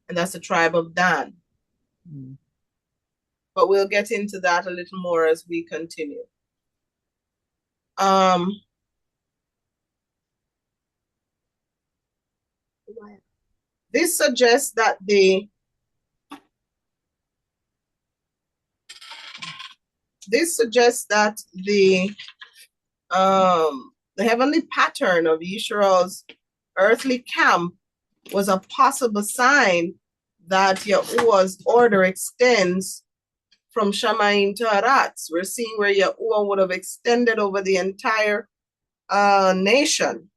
And that's the tribe of Dan. But we'll get into that a little more as we continue. This suggests that the heavenly pattern of Yisrael's earthly camp was a possible sign that Yahuah's order extends from Shamayim to Aratz. We're seeing where Yahuah would have extended over the entire nation,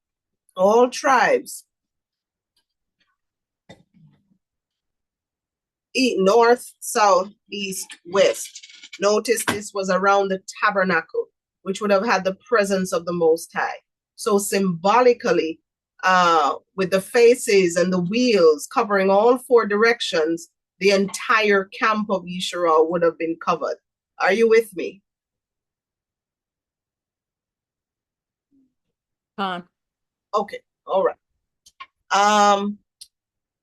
all tribes, north, south, east, west. Notice this was around the tabernacle, which would have had the presence of the Most High. So symbolically, with the faces and the wheels covering all four directions, the entire camp of Yashar'al would have been covered. Are you with me? Okay, all right.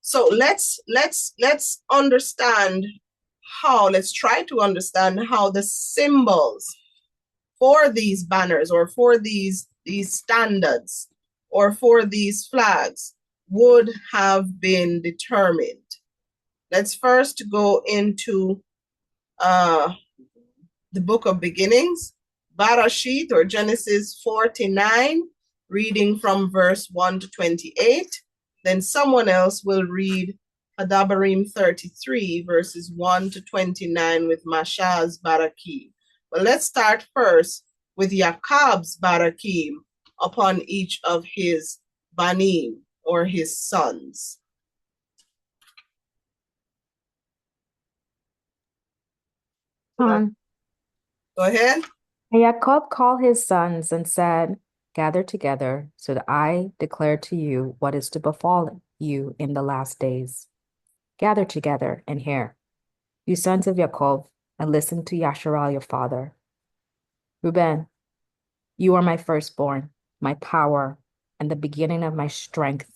So let's understand how, let's try to understand how the symbols for these banners or for these standards or for these flags would have been determined. Let's first go into the book of beginnings, Barashit or Genesis 49, reading from verse 1 to 28. Then someone else will read Hadabarim 33, verses 1 to 29 with Mashah's Barakim. But let's start first with Yaakov's Barakim upon each of his Banim or his sons. Go ahead. Yaakov called his sons and said, "Gather together, so that I declare to you what is to befall you in the last days. Gather together and hear, you sons of Yaakov, and listen to Yashar'al your father. Reuben, you are my firstborn, my power, and the beginning of my strength,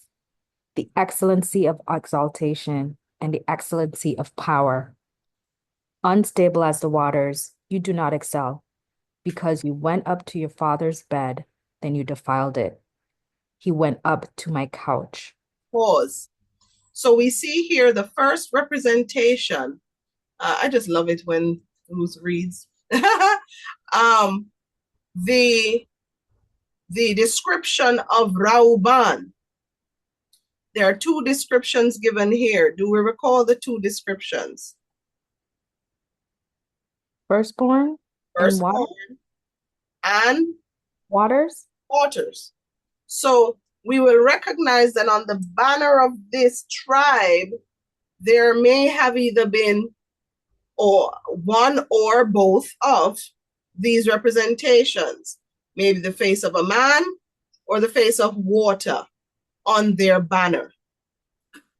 the excellency of exaltation and the excellency of power. Unstable as the waters, you do not excel, because you went up to your father's bed, then you defiled it. He went up to my couch." Pause. So we see here the first representation. I just love it when Ruth reads. The description of Reuben. There are two descriptions given here. Do we recall the two descriptions? Firstborn and what? Firstborn and Waters? waters. So we will recognize that on the banner of this tribe, there may have either been or one or both of these representations, maybe the face of a man or the face of water on their banner,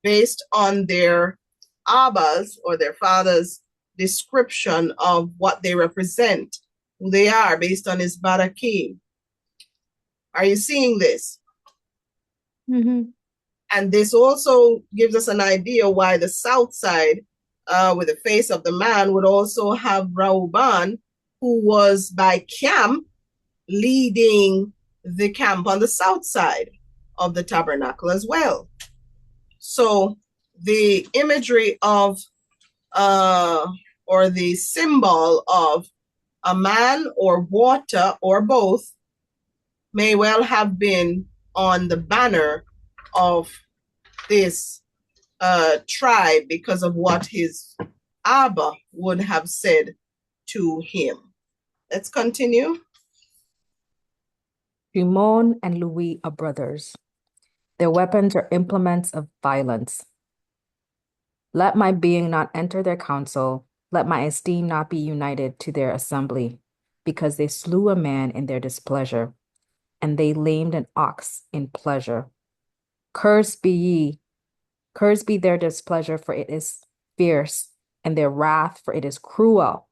based on their Abba's or their father's description of what they represent, who they are, based on his Barakim. Are you seeing this? Mm-hmm. And this also gives us an idea why the south side, with the face of the man, would also have Reuben, who was by camp leading the camp on the south side of the tabernacle as well. So the imagery of or the symbol of a man or water or both may well have been on the banner of this tribe because of what his Abba would have said to him. Let's continue. Shimon and Louis are brothers. Their weapons are implements of violence. Let my being not enter their council. Let my esteem not be united to their assembly, because they slew a man in their displeasure, and they lamed an ox in pleasure. Cursed be their displeasure, for it is fierce, and their wrath, for it is cruel.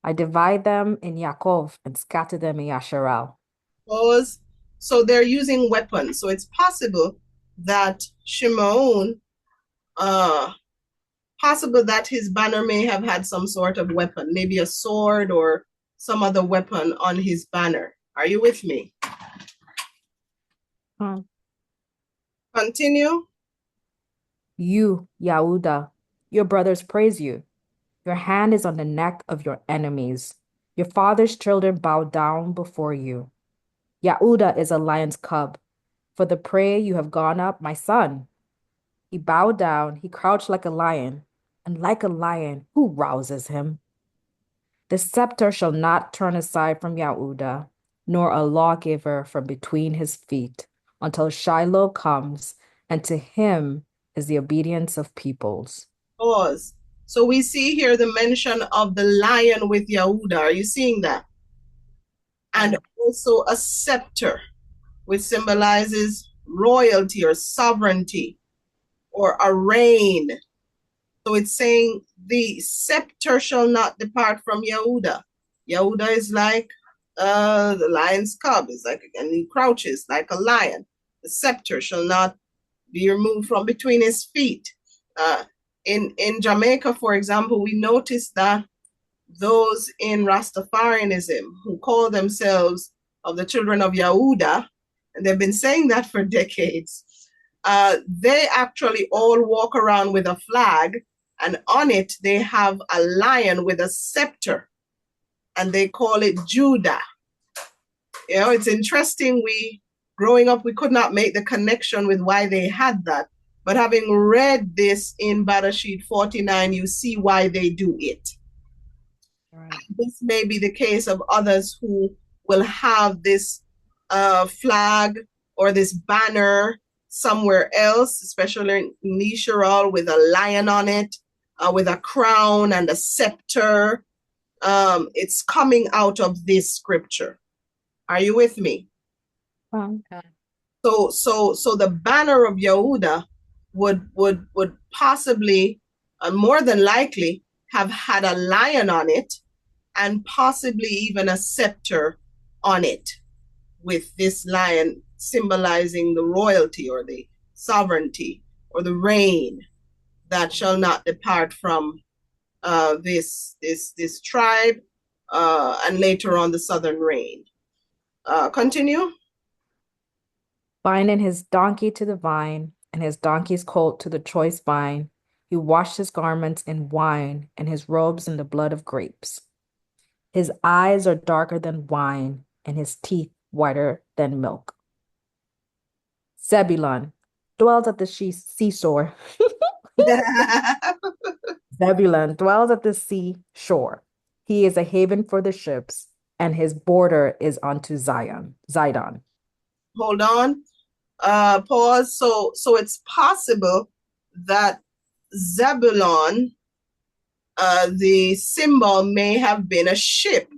I divide them in Yaakov and scatter them in Yashar'al. Pause. So they're using weapons. So it's possible that Shimon, possible that his banner may have had some sort of weapon, maybe a sword or some other weapon on his banner. Are you with me? Continue. You, Yehudah, your brothers praise you. Your hand is on the neck of your enemies. Your father's children bow down before you. Yehudah is a lion's cub. For the prey you have gone up, my son. He bowed down, he crouched like a lion, and like a lion, who rouses him? The scepter shall not turn aside from Yahudah, nor a lawgiver from between his feet, until Shiloh comes, and to him is the obedience of peoples. Pause. So we see here the mention of the lion with Yahudah. Are you seeing that? And also a scepter, which symbolizes royalty or sovereignty or a reign. So it's saying the scepter shall not depart from Yahudah. Yahudah is like the lion's cub, is like, and he crouches like a lion. The scepter shall not be removed from between his feet. In Jamaica, for example, we notice that those in Rastafarianism who call themselves of the children of Yahudah, and they've been saying that for decades, they actually all walk around with a flag, and on it they have a lion with a scepter, and they call it Judah. You know, it's interesting. Growing up, we could not make the connection with why they had that. But having read this in Barashit 49, you see why they do it. Right. This may be the case of others who will have this flag or this banner somewhere else, especially in Yashar'al, with a lion on it, with a crown and a scepter. It's coming out of this scripture. Are you with me? So the banner of Yahudah would possibly, more than likely, have had a lion on it and possibly even a scepter on it, with this lion symbolizing the royalty or the sovereignty or the reign that shall not depart from this tribe, and later on the southern reign. Continue. Binding his donkey to the vine, and his donkey's colt to the choice vine, he washed his garments in wine, and his robes in the blood of grapes. His eyes are darker than wine, and his teeth whiter than milk. Zebulun dwells at the seashore. Zebulun dwells at the seashore. He is a haven for the ships, and his border is unto Zidon. Hold on. Pause. So it's possible that Zebulun, the symbol may have been a ship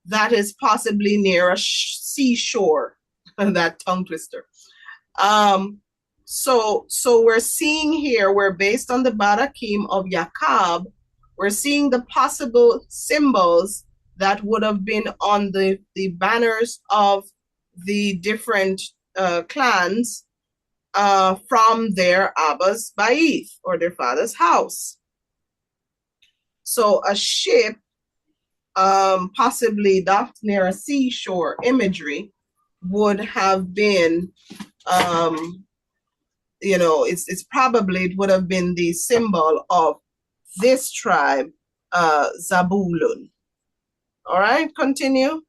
that is possibly near a seashore. That tongue twister. So we're seeing here, we're based on the Barakim of Yaqab, we're seeing the possible symbols that would have been on the banners of the different clans from their Abba's Ba'ith, or their father's house. So a ship, possibly docked near a seashore imagery, would have been, it's probably, it would have been the symbol of this tribe, Zabulon. All right, continue.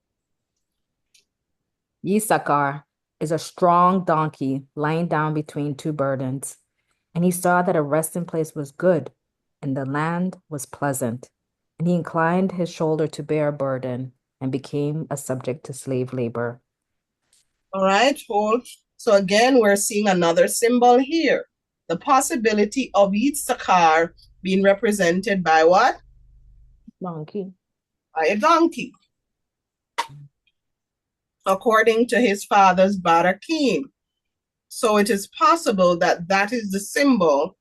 Yisachar is a strong donkey lying down between two burdens. And he saw that a resting place was good, and the land was pleasant. And he inclined his shoulder to bear a burden, and became a subject to slave labor. All right, hold. So again, we're seeing another symbol here. The possibility of Yisachar being represented by what? Donkey. By a donkey, according to his father's Barakim. So it is possible that that is the symbol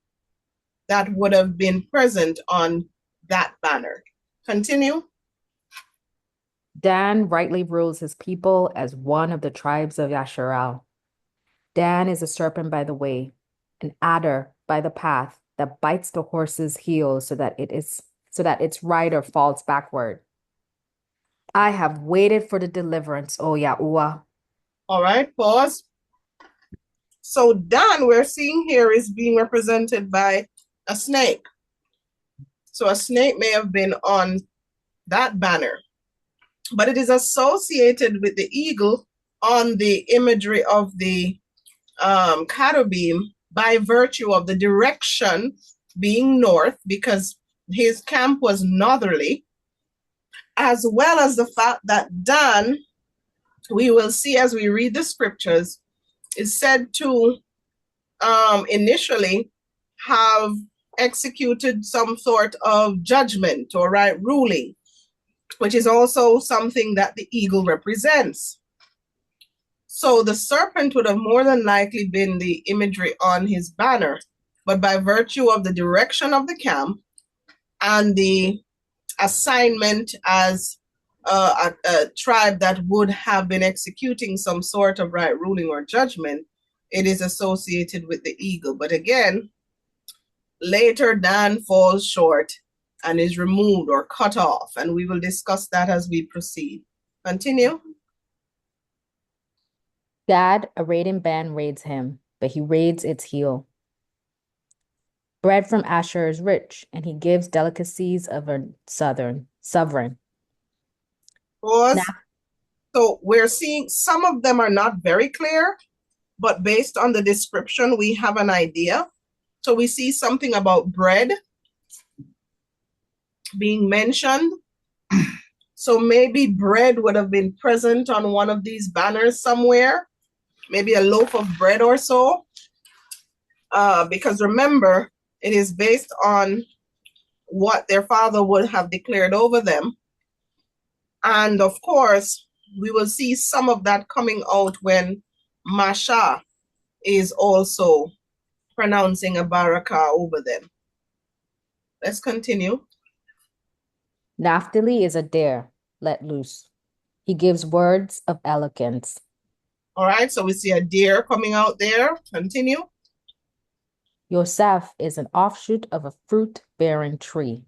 that would have been present on that banner. Continue. Dan rightly rules his people as one of the tribes of Yashar'al. Dan is a serpent by the way, an adder by the path that bites the horse's heels so that its rider falls backward. I have waited for the deliverance, O Yahuah. All right, pause. So Dan, we're seeing here, is being represented by a snake. So a snake may have been on that banner, but it is associated with the eagle on the imagery of the cherubim by virtue of the direction being north, because his camp was northerly, as well as the fact that Dan, we will see as we read the scriptures, is said to initially have executed some sort of judgment or right ruling, which is also something that the eagle represents. So the serpent would have more than likely been the imagery on his banner, but by virtue of the direction of the camp and the assignment as a tribe that would have been executing some sort of right ruling or judgment, it is associated with the eagle. But again, later Dan falls short and is removed or cut off, and we will discuss that as we proceed. Continue. Gad, a raiding band, raids him, but he raids its heel. Bread from Asher is rich, and he gives delicacies of a sovereign. Pause. Now, So we're seeing some of them are not very clear, but based on the description, we have an idea. So we see something about bread being mentioned. So maybe bread would have been present on one of these banners somewhere, maybe a loaf of bread or so. Because remember, it is based on what their father would have declared over them. And of course, we will see some of that coming out when Masha is also pronouncing a barakah over them. Let's continue. Naphtali is a dare, let loose. He gives words of eloquence. All right, so we see a deer coming out there. Continue. Yosef is an offshoot of a fruit-bearing tree,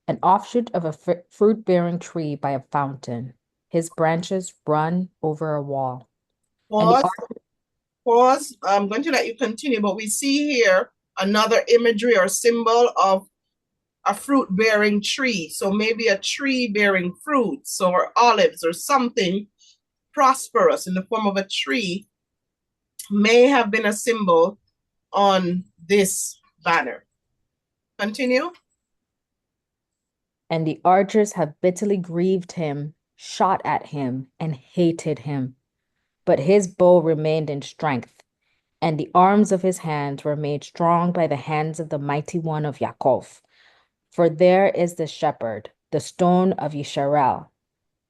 an offshoot of a fruit-bearing tree by a fountain. His branches run over a wall. Pause. I'm going to let you continue, but we see here another imagery or symbol of a fruit-bearing tree. So maybe a tree bearing fruits or olives or something prosperous in the form of a tree may have been a symbol on this banner. Continue. And the archers have bitterly grieved him, shot at him, and hated him. But his bow remained in strength, and the arms of his hands were made strong by the hands of the mighty one of Yaakov. For there is the shepherd, the stone of Yashar'al,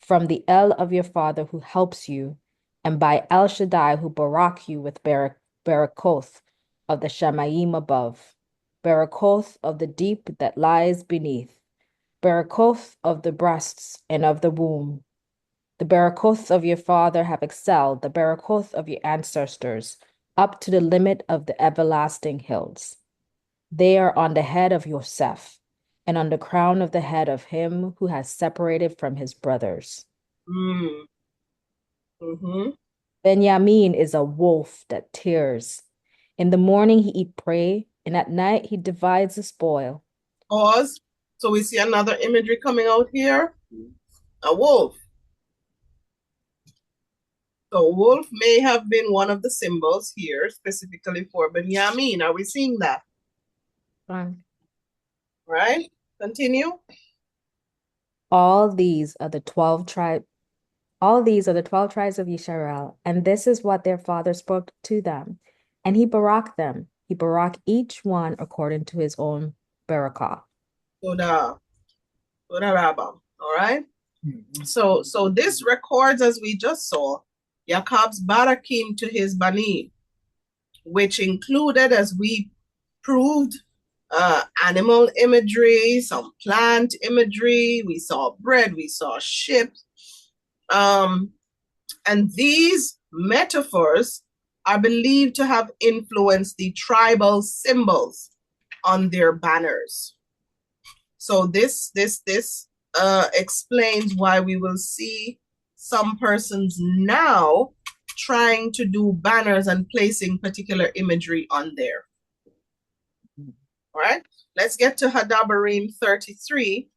from the El of your father who helps you, and by El Shaddai who barak you with Barakoth of the Shamayim above, Barakoth of the deep that lies beneath, Barakoth of the breasts and of the womb. The Barakoth of your father have excelled the Barakoth of your ancestors up to the limit of the everlasting hills. They are on the head of Yosef, and on the crown of the head of him who has separated from his brothers. Benjamin is a wolf that tears. In the morning he eats prey, and at night he divides the spoil. Pause. So we see another imagery coming out here. A wolf. So wolf may have been one of the symbols here, specifically for Benjamin. Are we seeing that? Fine. Right? Continue. All these are the 12 tribes of Yashar'al, and this is what their father spoke to them. And he baraked them. He baraked each one according to his own barakah. Toda Rabba. All right. So this records, as we just saw, Yaakov's barakim to his banim, which included, as we proved, animal imagery, some plant imagery. We saw bread, we saw ships. And these metaphors are believed to have influenced the tribal symbols on their banners. So this explains why we will see some persons now trying to do banners and placing particular imagery on there. All right, let's get to Hadabarim 33,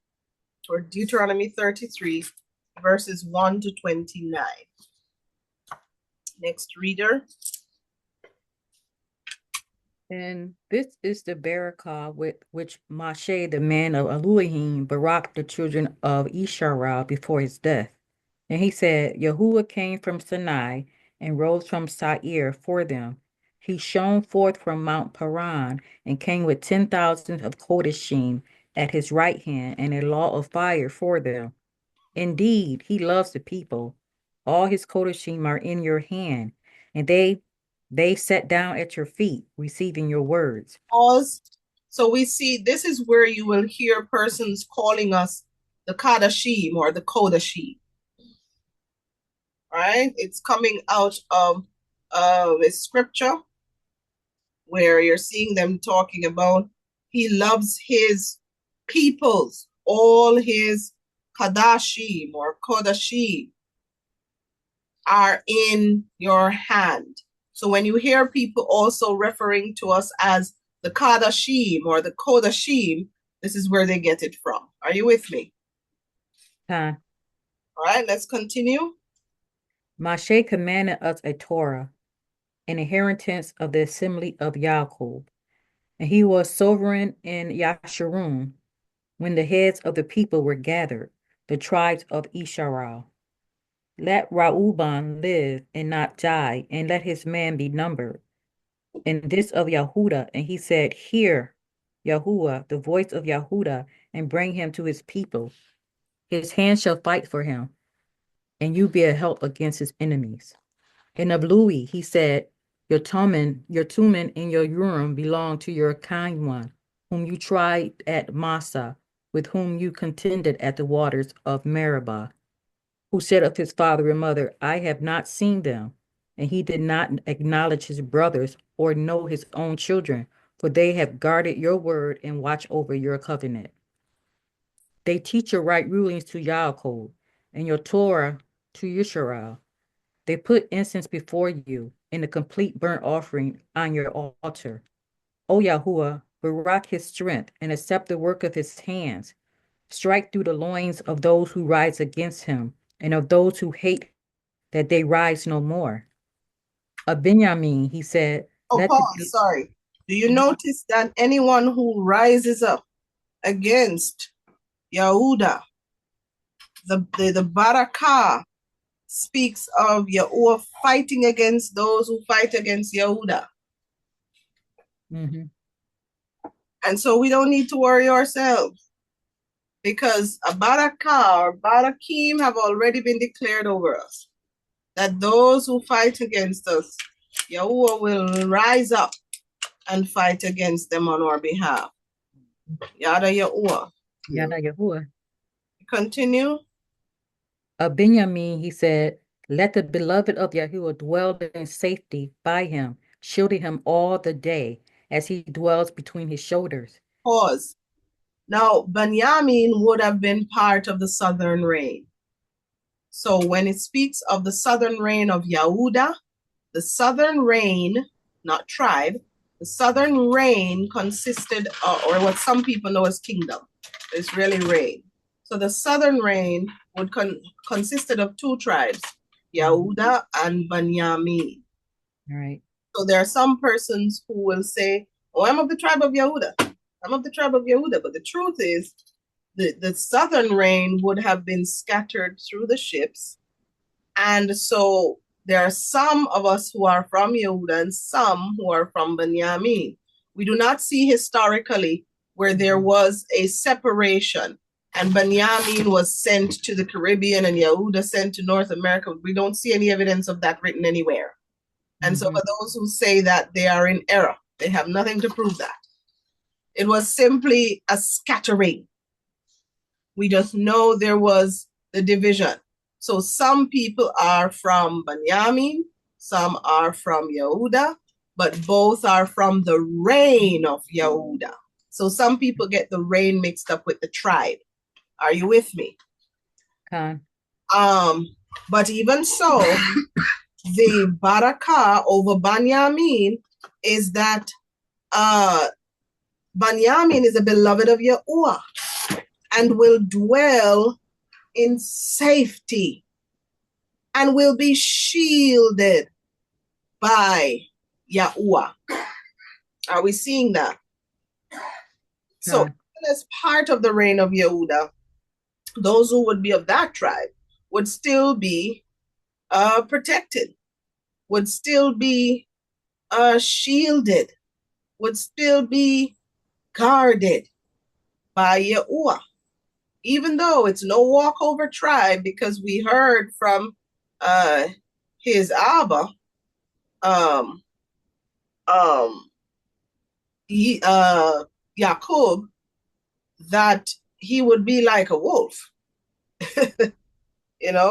or Deuteronomy 33, verses 1 to 29. Next reader. And this is the barakah with which Moshe, the man of Elohim, baraked the children of Yashar'al before his death. And he said, Yahuah came from Sinai and rose from Seir for them. He shone forth from Mount Paran and came with 10,000 of Kodashim at his right hand and a law of fire for them. Indeed, he loves the people. All his Kodashim are in your hand, and they sat down at your feet, receiving your words. Pause. So we see this is where you will hear persons calling us the Kadashim or the Kodashim. Right? It's coming out of a scripture where you're seeing them talking about he loves his peoples, all his Kadashim or Kodashim are in your hand. So when you hear people also referring to us as the Kadashim or the Kodashim, this is where they get it from. Are you with me? Huh. All right, let's continue. Moshe commanded us a Torah, an inheritance of the assembly of Yaakov. And he was sovereign in Yashar'al when the heads of the people were gathered, the tribes of Yisrael. Let Reuben live and not die, and let his man be numbered. And this of Yehudah, and he said, Hear, Yahuah, the voice of Yehudah, and bring him to his people. His hand shall fight for him, and you be a help against his enemies. And of Louis, he said, Your Tumen and your Urim belong to your kind one, whom you tried at Massa, with whom you contended at the waters of Meribah, who said of his father and mother, I have not seen them. And he did not acknowledge his brothers or know his own children, for they have guarded your word and watch over your covenant. They teach your right rulings to Yaakov, and your Torah to Yashar'al. They put incense before you and a complete burnt offering on your altar. O Yahuah, barak his strength and accept the work of his hands. Strike through the loins of those who rise against him and of those who hate that they rise no more. Of Benjamin, he said, Oh, pause. Sorry. Do you notice that anyone who rises up against Yehudah, the barakah speaks of Yahuah fighting against those who fight against Yehudah. Mm-hmm. And so we don't need to worry ourselves because a barakah or barakim have already been declared over us. That those who fight against us, Yahuah will rise up and fight against them on our behalf. Yada Yahuah. Yada Yahuah. Continue. Of Benjamin, he said, let the beloved of Yahuah dwell in safety by him, shielding him all the day as he dwells between his shoulders. Pause. Now, Benjamin would have been part of the southern reign. So when it speaks of the southern reign of Yehudah, the southern reign, not tribe, the southern reign consisted of, or what some people know as kingdom. It's really reign. So the southern reign would consisted of two tribes, Yehudah and Benjamin. All right. So there are some persons who will say, oh, I'm of the tribe of Yehudah. I'm of the tribe of Yehudah. But the truth is, the southern reign would have been scattered through the ships. And so there are some of us who are from Yehudah and some who are from Benjamin. We do not see historically where there was a separation and Benjamin was sent to the Caribbean and Yehudah sent to North America. We don't see any evidence of that written anywhere. And so for those who say that, they are in error. They have nothing to prove that. It was simply a scattering. We just know there was the division. So some people are from Benjamin, some are from Yehudah, but both are from the reign of Yehudah. So some people get the reign mixed up with the tribe. Are you with me? Okay. But even so, the barakah over Benjamin is that Benjamin is a beloved of Yahuah and will dwell in safety and will be shielded by Yahuah. Are we seeing that? So Con. as part of the reign of Yehudah, those who would be of that tribe would still be protected, would still be shielded, would still be guarded by Yahuah, even though it's no walkover tribe, because we heard from his Abba, Jacob, that he would be like a wolf.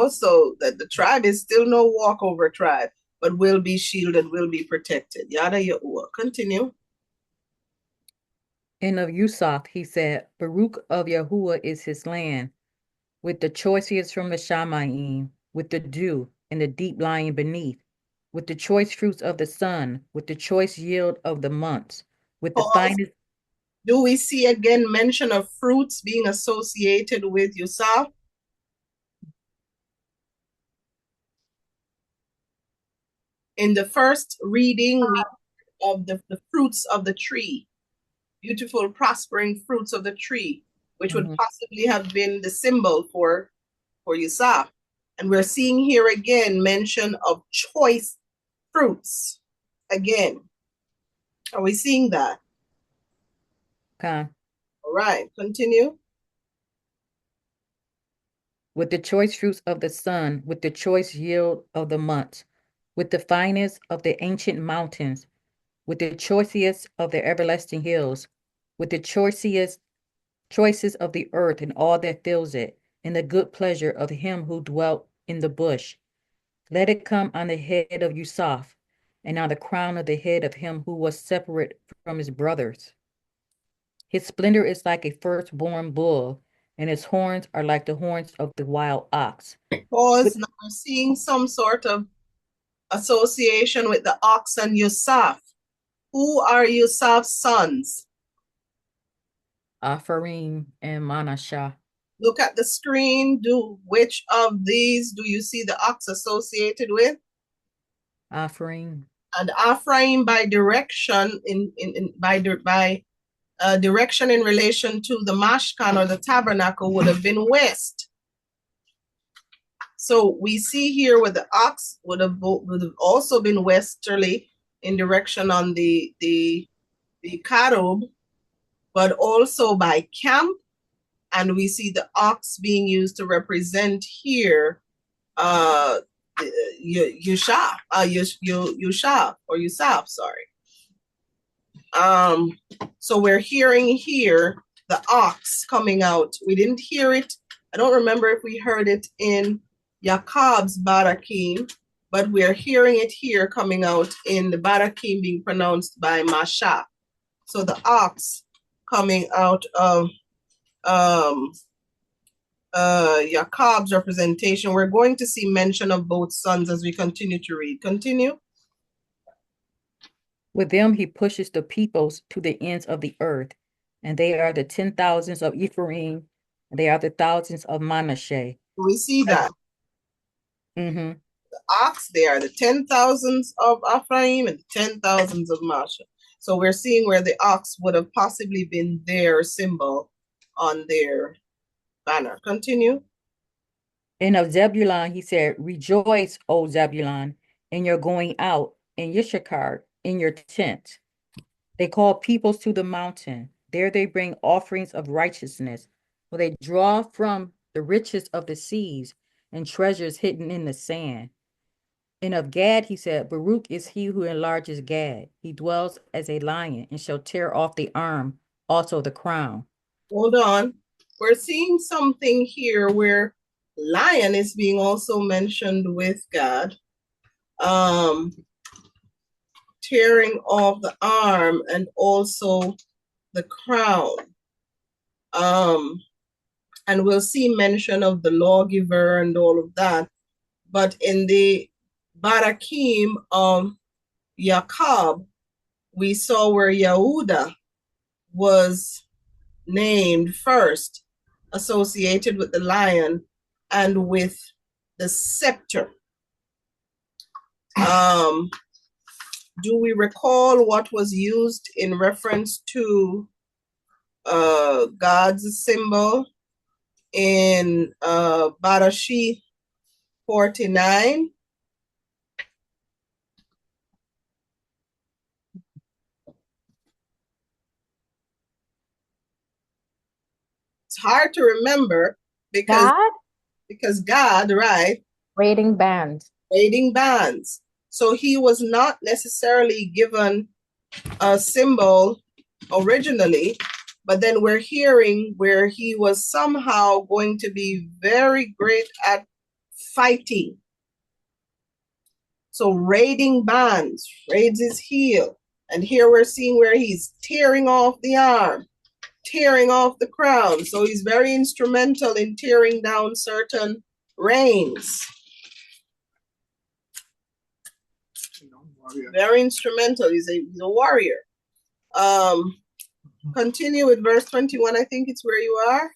So that the tribe is still no walkover tribe, but will be shielded, will be protected. Yada Yahuah. Continue. And of Yusaf, he said, Baruch of Yahuah is his land, with the choicest from the Shamayim, with the dew and the deep lying beneath, with the choice fruits of the sun, with the choice yield of the months, with the Pause. finest. Do we see again mention of fruits being associated with Yusaf? In the first reading, we of the fruits of the tree, beautiful, prospering fruits of the tree, which would possibly have been the symbol for Yusaf. And we're seeing here again mention of choice fruits. Again, are we seeing that? Con. All right, continue. With the choice fruits of the sun, with the choice yield of the months, with the finest of the ancient mountains, with the choicest of the everlasting hills, with the choicest of the earth and all that fills it, and the good pleasure of him who dwelt in the bush. Let it come on the head of Yusuf, and on the crown of the head of him who was separate from his brothers. His splendor is like a firstborn bull, and his horns are like the horns of the wild ox. Pause. Now we're seeing some sort of association with the ox and Yusuf. Who are Yusuf's sons? Apharim and Manasseh. Look at the screen. Which of these do you see the ox associated with? Apharim. And Ephraim by direction direction in relation to the mashkan or the tabernacle would have been west. So we see here where the ox would have also been westerly in direction on the Karub, but also by camp. And we see the ox being used to represent here Yusuf, sorry. So we're hearing here the ox coming out. We didn't hear it. I don't remember if we heard it in Yaakov's Barakim, but we're hearing it here coming out in the Barakim being pronounced by Masha. So the ox coming out of Yaakov's representation. We're going to see mention of both sons as we continue to read. Continue. With them he pushes the peoples to the ends of the earth, and they are the 10,000s of Ephraim, and they are the thousands of Manasseh. We see that. Mm-hmm. The ox, they are the 10,000s of Ephraim and the 10,000s of Manasseh. So we're seeing where the ox would have possibly been their symbol on their banner. Continue. And of Zebulun, he said, Rejoice, O Zebulun, in your going out, in Yashar, in your tent. They call peoples to the mountain. There they bring offerings of righteousness, for they draw from the riches of the seas and treasures hidden in the sand. And of Gad, he said, Baruch is he who enlarges Gad. He dwells as a lion and shall tear off the arm, also the crown. Hold on. We're seeing something here where lion is being also mentioned with God. Tearing off the arm and also the crown. And we'll see mention of the lawgiver and all of that. But in the Barakim of Yaakov, we saw where Yehudah was named first, associated with the lion and with the scepter. Do we recall what was used in reference to God's symbol in Barashit 49? It's hard to remember because God, right? Raiding bands. Raiding bands. So he was not necessarily given a symbol originally, but then we're hearing where he was somehow going to be very great at fighting. So raiding bands, raids his heel. And here we're seeing where he's tearing off the arm, tearing off the crown. So he's very instrumental in tearing down certain reigns. Very instrumental. He's a warrior. Continue with verse 21. I think it's where you are.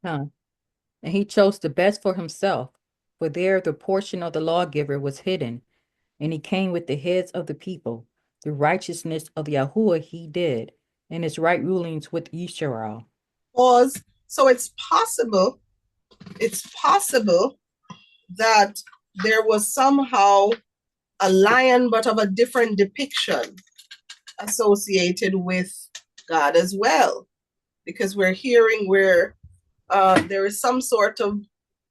And he chose the best for himself, for there the portion of the lawgiver was hidden, and he came with the heads of the people. The righteousness of Yahuah he did, and his right rulings with Yashar'al. Pause. So it's possible that there was somehow a lion, but of a different depiction associated with God as well, because we're hearing where there is some sort of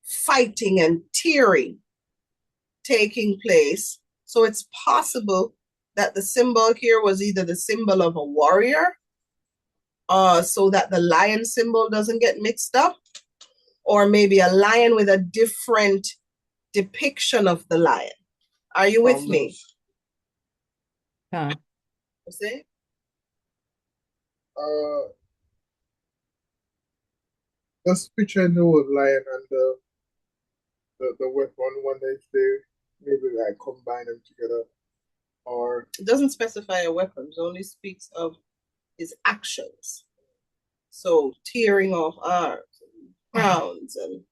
fighting and tearing taking place. So it's possible that the symbol here was either the symbol of a warrior, so that the lion symbol doesn't get mixed up, or maybe a lion with a different depiction of the lion. Are you with me? See? Just picture the word lion and the weapon when they maybe like combine them together, or it doesn't specify a weapon. It only speaks of his actions. So tearing off arms and crowns and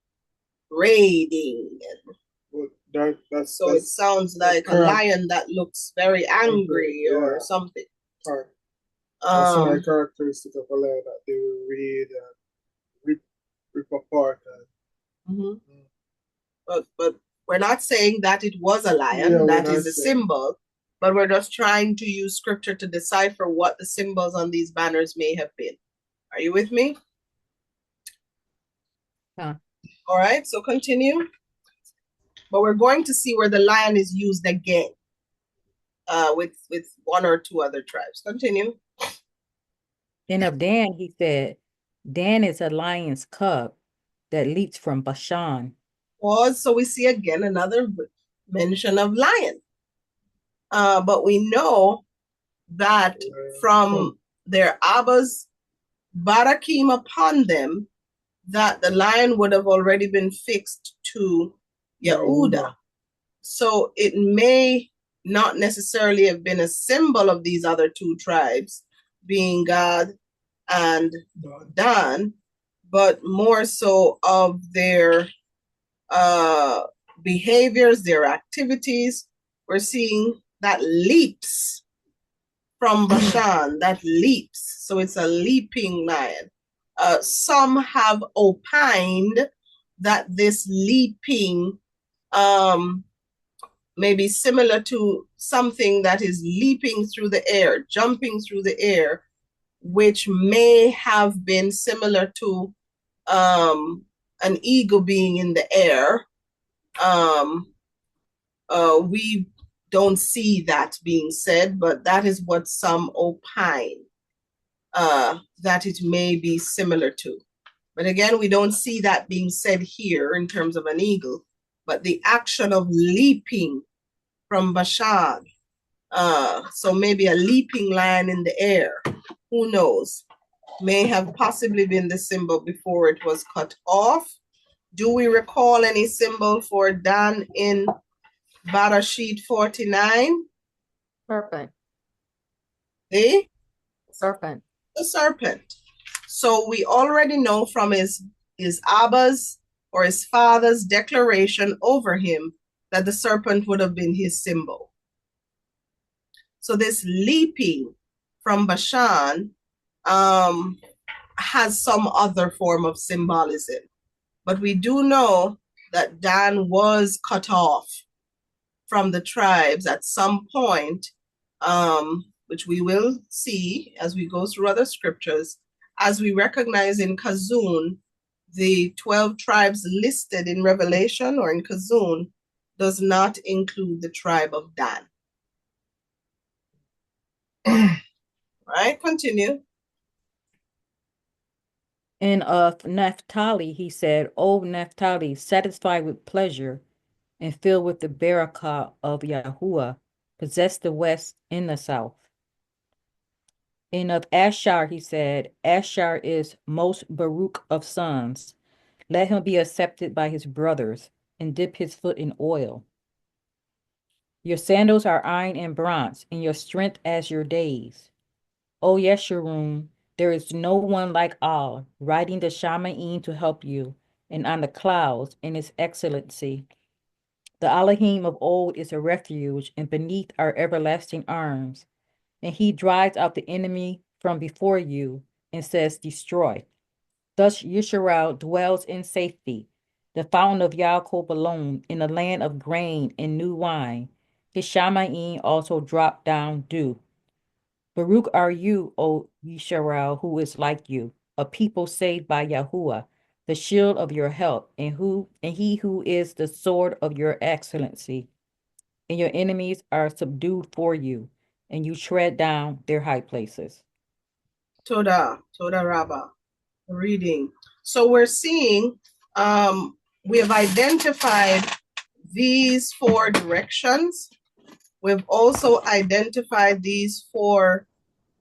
raiding and so it sounds like a lion that looks very angry or something. Right. That's a characteristic of a lion that they will raid and rip apart. But we're not saying that it was a lion. That is a symbol. But we're just trying to use scripture to decipher what the symbols on these banners may have been. Are you with me? All right, so continue. But we're going to see where the lion is used again with one or two other tribes. Continue. And of Dan, he said, Dan is a lion's cub that leaps from Bashan. So we see again another mention of lion. But we know that from their Abba's barakim upon them, that the lion would have already been fixed to Yehudah. So it may not necessarily have been a symbol of these other two tribes, being Gad and Dan, but more so of their behaviors, their activities. We're seeing that leaps from Bashan, that leaps. So it's a leaping lion. Some have opined that this leaping may be similar to something that is leaping through the air, jumping through the air, which may have been similar to an eagle being in the air. We don't see that being said, but that is what some opine that it may be similar to. But again, we don't see that being said here in terms of an eagle, but the action of leaping from Bashan. So maybe a leaping lion in the air, who knows, may have possibly been the symbol before it was cut off. Do we recall any symbol for Dan in Barashit 49? Serpent. The serpent. The serpent. So we already know from his Abba's or his father's declaration over him that the serpent would have been his symbol. So this leaping from Bashan has some other form of symbolism. But we do know that Dan was cut off from the tribes at some point, which we will see as we go through other scriptures. As we recognize in Kazun, the 12 tribes listed in Revelation or in Kazun does not include the tribe of Dan. Right, continue. And of Naphtali, he said, O Naphtali, satisfied with pleasure and filled with the barakah of Yahuah, possess the west and the south. And of Asher, he said, Asher is most Baruch of sons. Let him be accepted by his brothers and dip his foot in oil. Your sandals are iron and bronze, and your strength as your days. O Yeshurun, there is no one like Al, riding the Shamaim to help you, and on the clouds in his excellency. The Elohim of old is a refuge, and beneath our everlasting arms. And he drives out the enemy from before you, and says, Destroy. Thus Yashar'al dwells in safety. The fountain of Yaakov alone, in the land of grain and new wine. His Shamaim also drop down dew. Baruch are you, O Yashar'al, who is like you, a people saved by Yahuah, the shield of your help, and he who is the sword of your excellency. And your enemies are subdued for you, and you tread down their high places. Toda Rabbah. Reading. So we're seeing we have identified these 4 directions. We've also identified these 4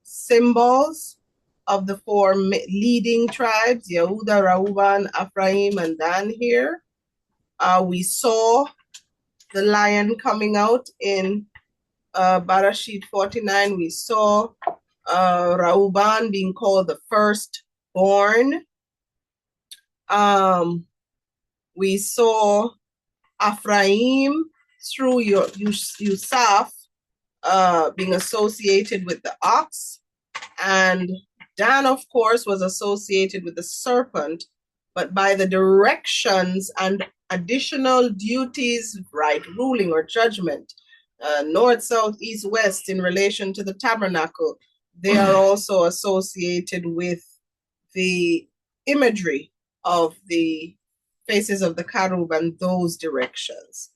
symbols of the 4 leading tribes, Yehuda, Reuben, Ephraim, and Dan here. We saw the lion coming out in Barashit 49. We saw Reuben being called the firstborn. We saw Ephraim through Yusuf being associated with the ox, and Dan, of course, was associated with the serpent, but by the directions and additional duties, right, ruling or judgment, north, south, east, west, in relation to the tabernacle, they are also associated with the imagery of the faces of the cherub and those directions.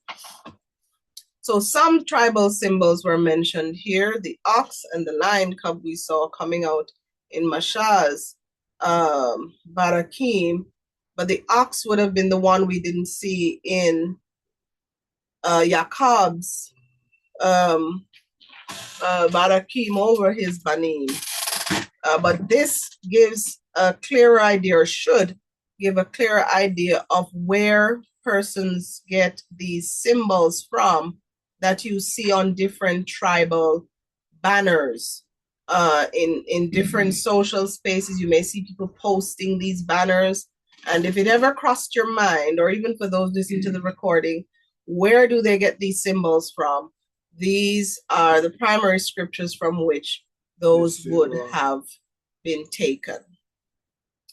So some tribal symbols were mentioned here. The ox and the lion cub we saw coming out in Mashah's Barakim, but the ox would have been the one we didn't see in Yaakov's Barakim over his Banim. But this gives a clearer idea, or should give a clearer idea of where persons get these symbols from that you see on different tribal banners. In different social spaces, you may see people posting these banners. And if it ever crossed your mind, or even for those listening to the recording, where do they get these symbols from? These are the primary scriptures from which those would have been taken.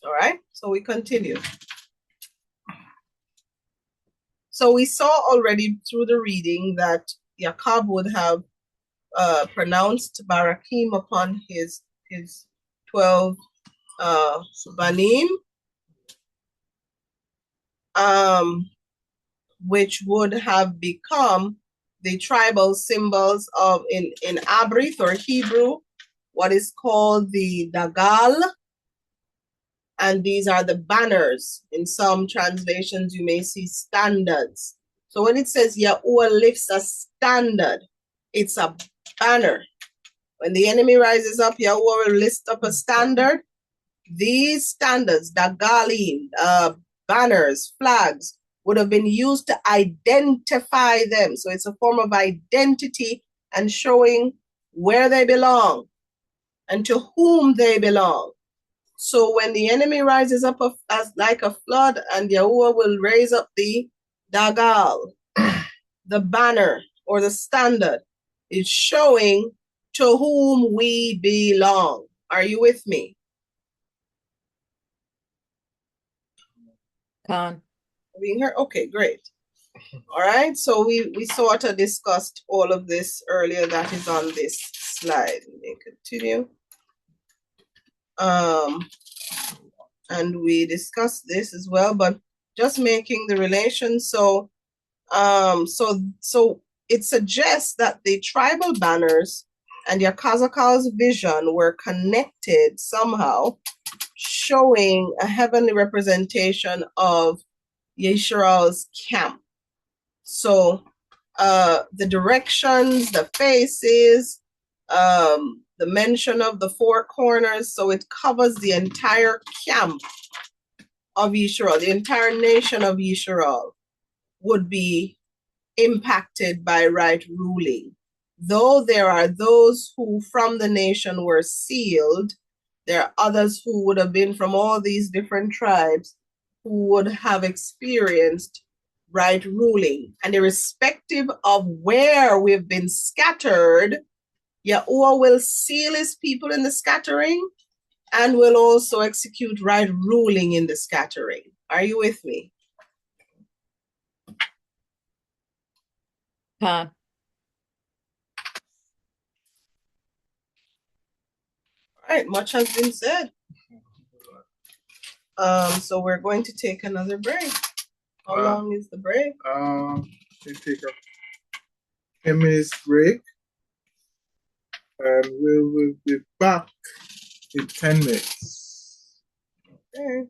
All right, so we continue. So we saw already through the reading that Yaakov would have pronounced Barakim upon his 12 Banim, which would have become the tribal symbols of, in Abrith or Hebrew, what is called the Dagal. And these are the banners. In some translations, you may see standards. So when it says Yahuah lifts a standard, it's a banner. When the enemy rises up, Yahuah will lift up a standard. These standards, Dagalim, banners, flags, would have been used to identify them. So it's a form of identity and showing where they belong and to whom they belong. So when the enemy rises up as like a flood, and Yahuah will raise up the Dagal, the banner or the standard, is showing to whom we belong. Are you with me? Con. Being here? Okay, great. All right, so we sort of discussed all of this earlier. That is on this slide. Let me continue. And we discussed this as well, but just making the relation. So it suggests that the tribal banners and Yakhazaq'al's vision were connected somehow, showing a heavenly representation of Yashar'al's camp. So the directions, the faces, the mention of the four corners, so it covers the entire camp of Yashar'al, the entire nation of Yashar'al would be impacted by right ruling. Though there are those who from the nation were sealed, there are others who would have been from all these different tribes who would have experienced right ruling. And irrespective of where we've been scattered, Yahuah will seal his people in the scattering and will also execute right ruling in the scattering. Are you with me? Con. All right, much has been said. So we're going to take another break. How long is the break? We take a 10 minutes break, and we will be back in 10 minutes. Okay.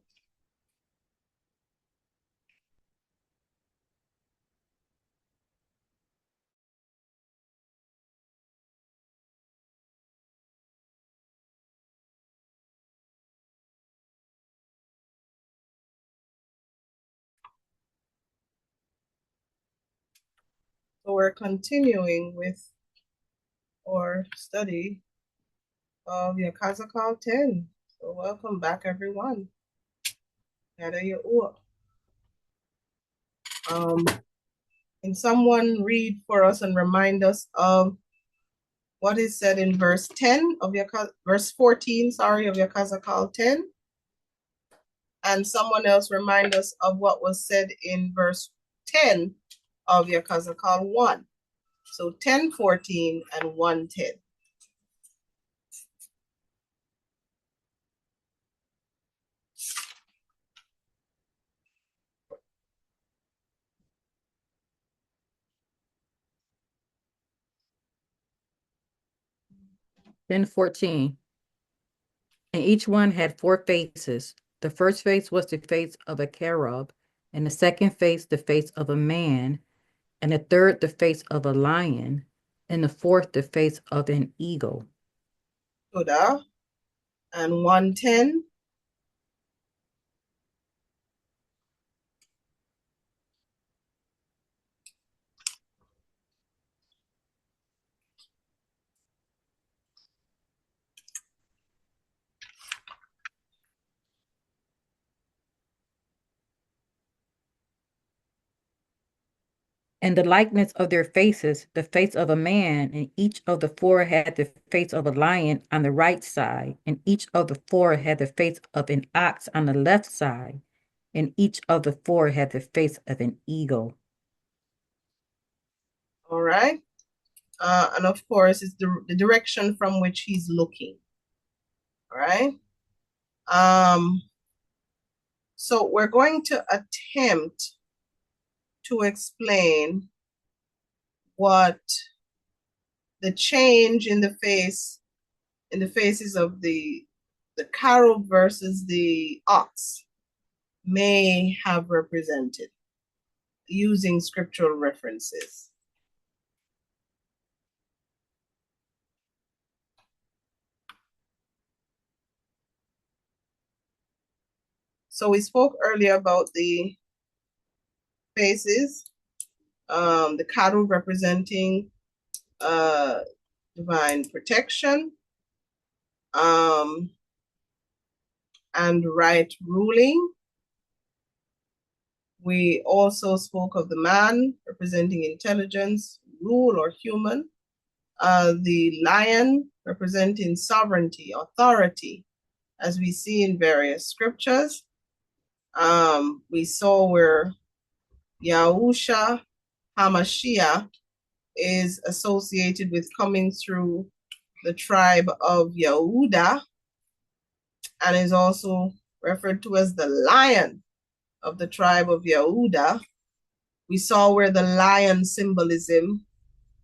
So we're continuing with our study of Yakhazaq'al 10. So welcome back, everyone. Yahuah. Can someone read for us and remind us of what is said in verse 10 of verse 14, sorry, of Yakhazaq'al 10? And someone else remind us of what was said in verse 10 of Yakhazaq'al 1. So 10:14 and 1:10. Then 14. And each one had 4 faces. The first face was the face of a cherub, and the second face the face of a man, and the third the face of a lion, and the fourth the face of an eagle. Toda. And 1:10. And the likeness of their faces, the face of a man, and each of the 4 had the face of a lion on the right side, and each of the 4 had the face of an ox on the left side, and each of the 4 had the face of an eagle. All right. And of course, it's the direction from which he's looking. All right. So we're going to attempt to explain what the change in the faces of the cherub versus the ox may have represented using scriptural references. So we spoke earlier about the faces, the cherub representing divine protection, and right ruling. We also spoke of the man representing intelligence, rule, or human, The lion representing sovereignty, authority, as we see in various scriptures. We saw where Yahushua HaMashiach is associated with coming through the tribe of Yehudah, and is also referred to as the lion of the tribe of Yehudah. We saw where the lion symbolism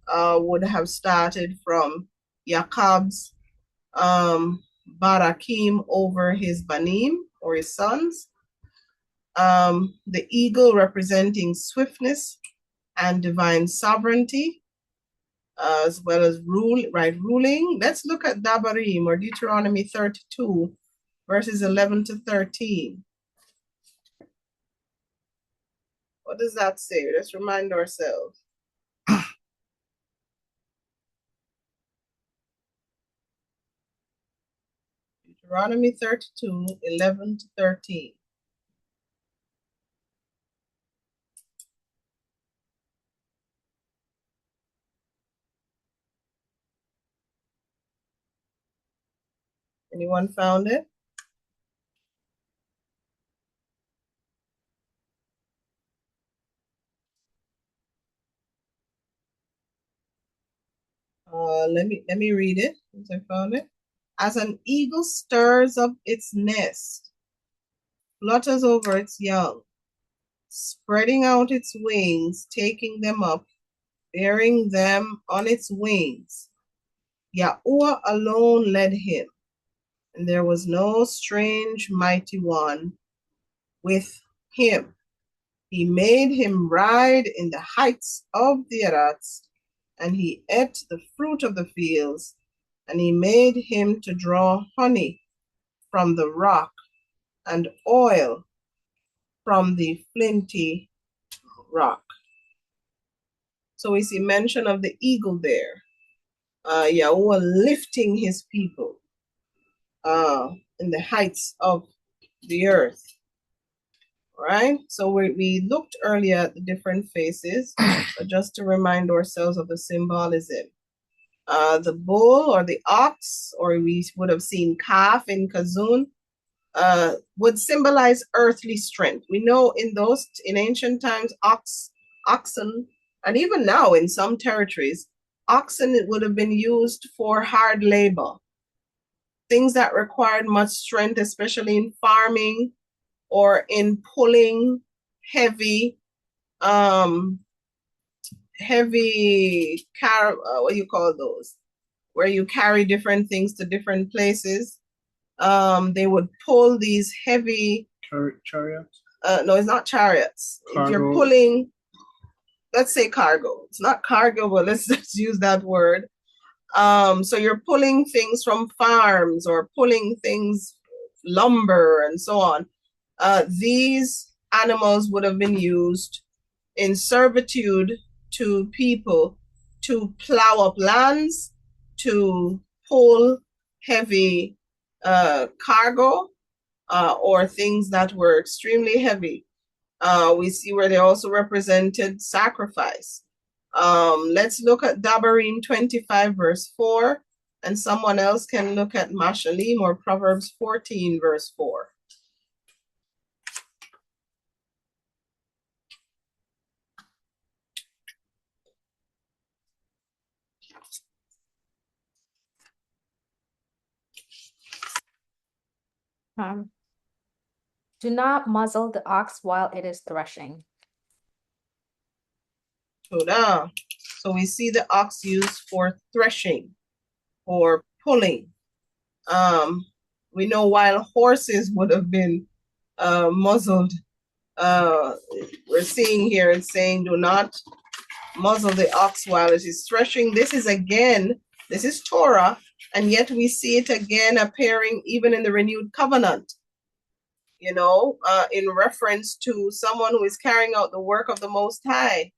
would have started from Jacob's Barakim over his Banim, or his sons. The eagle representing swiftness and divine sovereignty, as well as ruling. Let's look at Dabarim, or Deuteronomy 32, verses 11 to 13. What does that say? Let's remind ourselves. Deuteronomy 32, 11 to 13. Anyone found it? Let me read it since I found it. As an eagle stirs up its nest, flutters over its young, spreading out its wings, taking them up, bearing them on its wings. Yahuah alone led him, and there was no strange mighty one with him. He made him ride in the heights of the Arats, and he ate the fruit of the fields, and he made him to draw honey from the rock, and oil from the flinty rock. So we see mention of the eagle there. Yahuah lifting his people in the heights of the earth. Right? So we looked earlier at the different faces, but just to remind ourselves of the symbolism. The bull or the ox, or we would have seen calf in Kazun, would symbolize earthly strength. We know in ancient times, oxen, and even now in some territories, oxen would have been used for hard labor, things that required much strength, especially in farming or in pulling heavy, what do you call those? Where you carry different things to different places. They would pull these heavy chariots. No, it's not chariots. Cargo. If you're pulling, let's say cargo. It's not cargo, but let's just use that word. So you're pulling things from farms or pulling things, lumber and so on. These animals would have been used in servitude to people to plow up lands, to pull heavy cargo, or things that were extremely heavy. We see where they also represented sacrifice. Let's look at Dabarim 25, verse 4, and someone else can look at Mashalim, or Proverbs 14, verse 4. Do not muzzle the ox while it is threshing. So we see the ox used for threshing or pulling. We know while horses would have been muzzled, we're seeing here it's saying, do not muzzle the ox while it is threshing. This is Torah, and yet we see it again appearing even in the renewed covenant, in reference to someone who is carrying out the work of the Most High.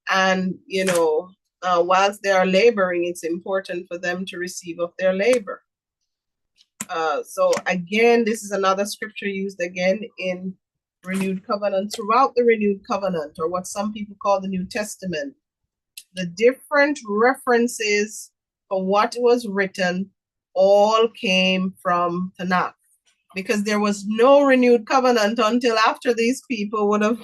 And, whilst they are laboring, it's important for them to receive of their labor. So again, this is another scripture used again in renewed covenant, throughout the renewed covenant, or what some people call the New Testament. the different references for what was written all came from Tanakh, because there was no renewed covenant until after these people would have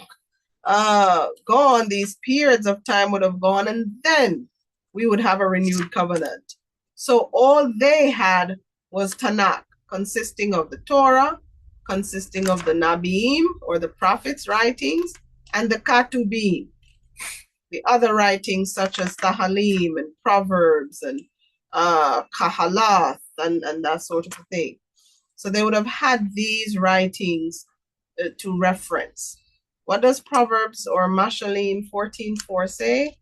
gone, these periods of time would have gone, and then we would have a renewed covenant. So all they had was Tanakh, consisting of the Torah, consisting of the Nabiim, or the prophets' writings, and the Katubim, the other writings such as Tahalim and Proverbs and Kahalath and that sort of thing. So they would have had these writings to reference. What does Proverbs or Mashalim 14:4 say?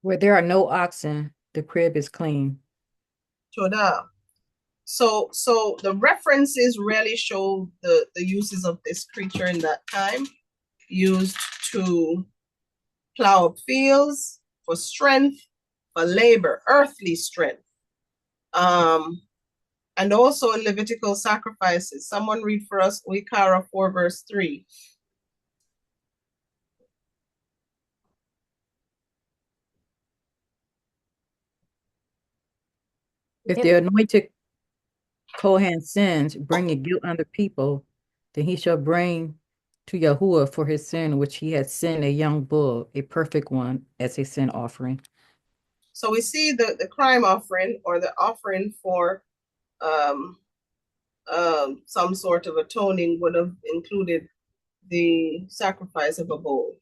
Where there are no oxen, the crib is clean. Toda. So the references really show the uses of this creature in that time, used to plow up fields, for strength, for labor, earthly strength. And also in Levitical sacrifices. Someone read for us Wikara 4 verse 3. If the anointed Kohen sins, bringing guilt on the people, then he shall bring to Yahuah for his sin, which he has sinned, a young bull, a perfect one, as a sin offering. So we see the crime offering, or the offering for some sort of atoning, would have included the sacrifice of a bull.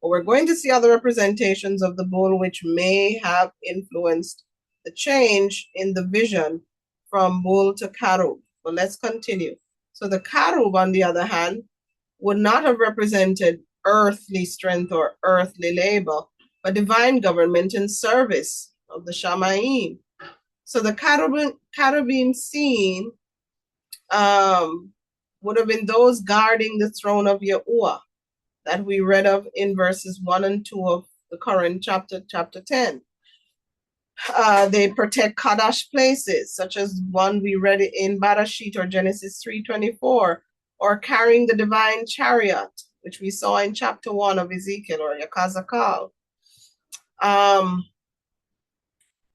We're going to see other representations of the bull which may have influenced the change in the vision from bull to karub. But let's continue. So the karub, on the other hand, would not have represented earthly strength or earthly labor, but divine government and service of the Shamayim. So the cherubim seen would have been those guarding the throne of Yahuah that we read of in verses 1 and 2 of the current chapter 10. They protect Kadash places, such as one we read in Barashit or Genesis 3:24, or carrying the divine chariot, which we saw in chapter 1 of Ezekiel, or Yakhazaq'al.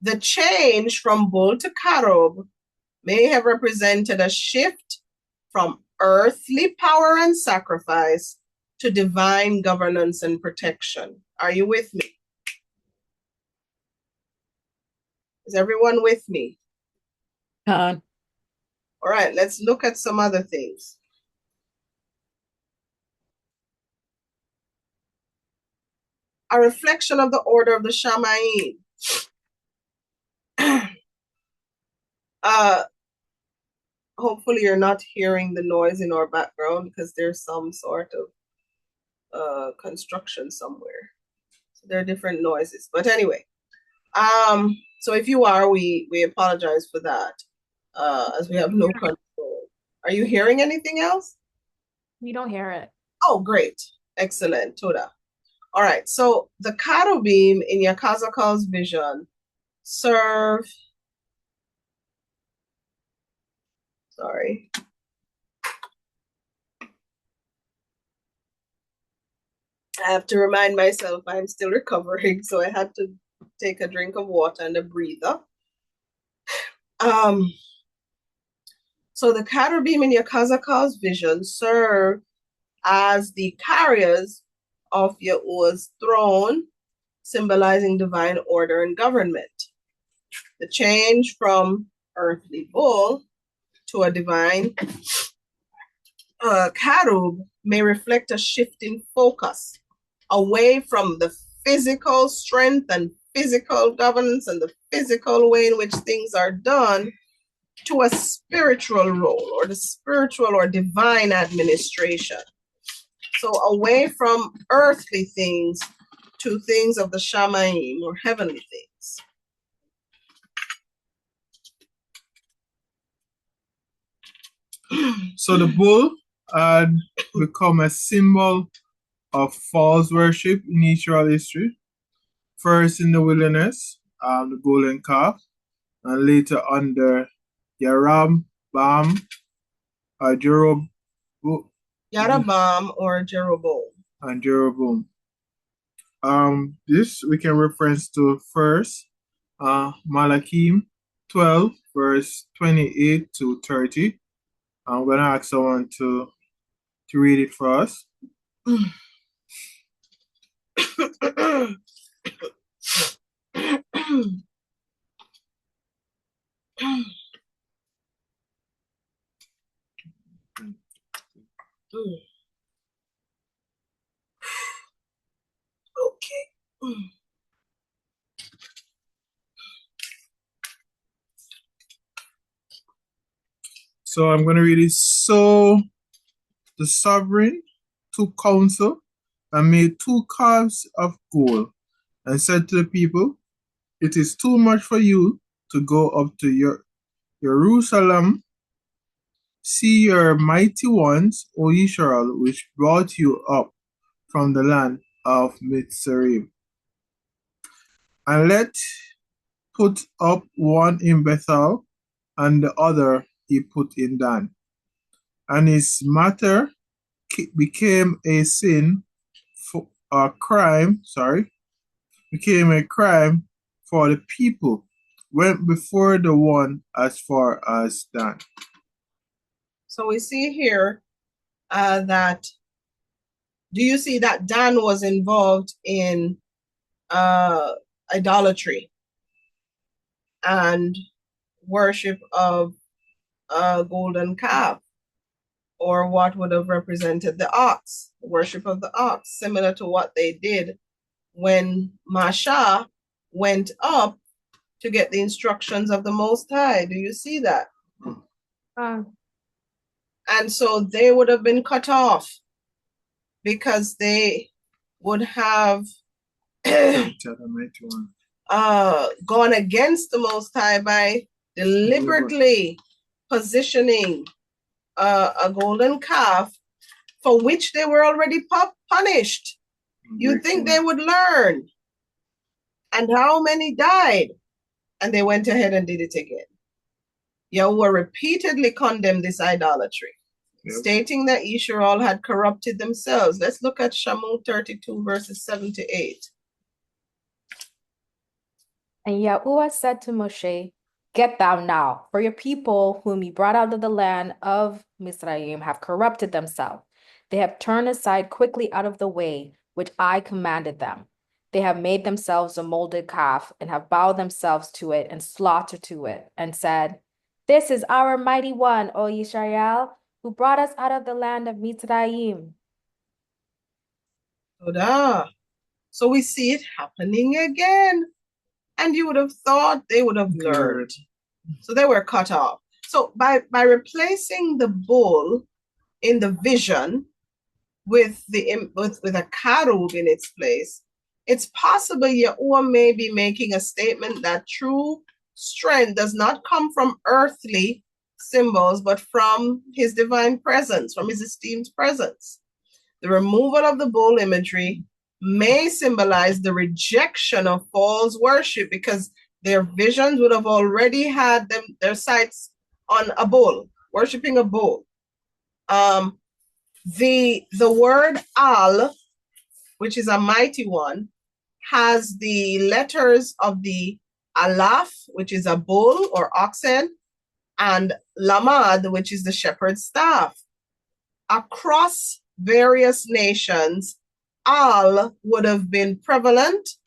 The change from bull to karub may have represented a shift from earthly power and sacrifice to divine governance and protection. Are you with me? Is everyone with me? All right, let's look at some other things. A reflection of the order of the Shamayim. Hopefully you're not hearing the noise in our background, because there's some sort of construction somewhere. So there are different noises. But anyway, so if you are, we apologize for that, as we have no control. Are you hearing anything else? We don't hear it. Oh, great. Excellent. Toda. All right. So the cherubim in Yachazaq'al's vision serve. Sorry. I have to remind myself I'm still recovering, so I had to take a drink of water and a breather. So the cherubim in Yakhazaq'al's vision serve as the carriers of Yahuah's throne, symbolizing divine order and government. The change from earthly bull to a divine cherub may reflect a shift in focus away from the physical strength and physical governance and the physical way in which things are done to a spiritual role, or the spiritual or divine administration. So away from earthly things to things of the Shamayim, or heavenly things. So the bull had become a symbol of false worship in Israel history. First in the wilderness, the golden calf, and later under Yarabam, Yarabam or Jeroboam. and Jeroboam. This we can reference to first Malachi 12, verse 28 to 30. I'm going to ask someone to read it for us. Okay. So I'm going to read it. So the sovereign took counsel and made 2 calves of gold and said to the people, "It is too much for you to go up to Jerusalem. See your mighty ones, O Yashar'al, which brought you up from the land of Mitzrayim. And let put up one in Bethel, and the other he put in Dan. And his matter became a sin for a crime, became a crime for the people, went before the one as far as Dan." So we see here that, do you see that Dan was involved in idolatry and worship of a golden calf, or what would have represented the ox, the worship of the ox, similar to what they did when Masha went up to get the instructions of the Most High. Do you see that? And so they would have been cut off because they would have gone against the Most High by deliberately positioning a golden calf for which they were already punished. You think they would learn? And how many died? And they went ahead and did it again. Yahuah repeatedly condemned this idolatry, stating that Yashar'al had corrupted themselves. Let's look at Shamu 32, verses 7 to 8. And Yahuah said to Moshe, "Get thou now, for your people whom you brought out of the land of Mizraim have corrupted themselves. They have turned aside quickly out of the way which I commanded them. They have made themselves a molded calf and have bowed themselves to it and slaughtered to it and said, 'This is our mighty one, O Yashar'al, who brought us out of the land of Mizraim.'" So we see it happening again. And you would have thought they would have learned. So they were cut off. So by replacing the bull in the vision with a karub in its place, it's possible Yahuah may be making a statement that true strength does not come from earthly symbols, but from his divine presence, from his esteemed presence. The removal of the bull imagery may symbolize the rejection of false worship, because their visions would have already had their sights on a bull, worshiping a bull. The word al, which is a mighty one, has the letters of the alaf, which is a bull or oxen, and lamad, which is the shepherd's staff. Across various nations, al would have been prevalent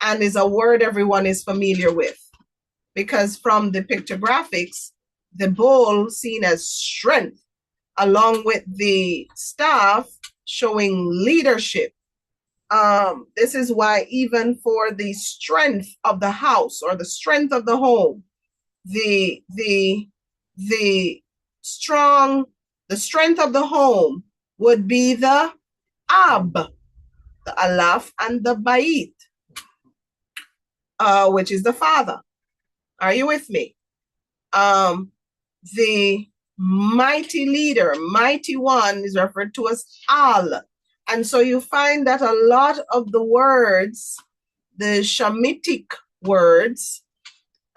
and is a word everyone is familiar with, because from the pictographics, the bull seen as strength, along with the staff showing leadership. This is why even for the strength of the house or the strength of the home, the strength of the home would be the ab, the alaf, and the bait, which is the father. Are you with me? The mighty leader, mighty one, is referred to as al. And so you find that a lot of the words, the Shemitic words,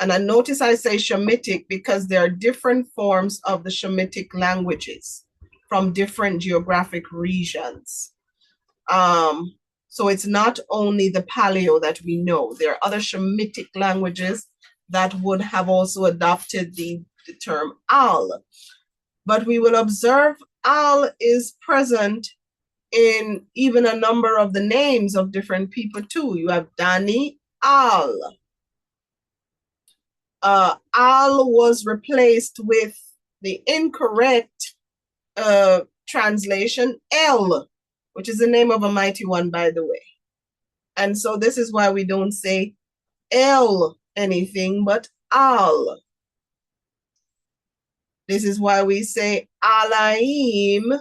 and I notice I say Shemitic because there are different forms of the Shemitic languages from different geographic regions. So it's not only the Paleo that we know. There are other Shemitic languages that would have also adopted the term Al. But we will observe Al is present in even a number of the names of different people too. You have Dani, Al. Al was replaced with the incorrect translation, El, which is the name of a mighty one, by the way. And so this is why we don't say El anything, but Al. This is why we say Alaim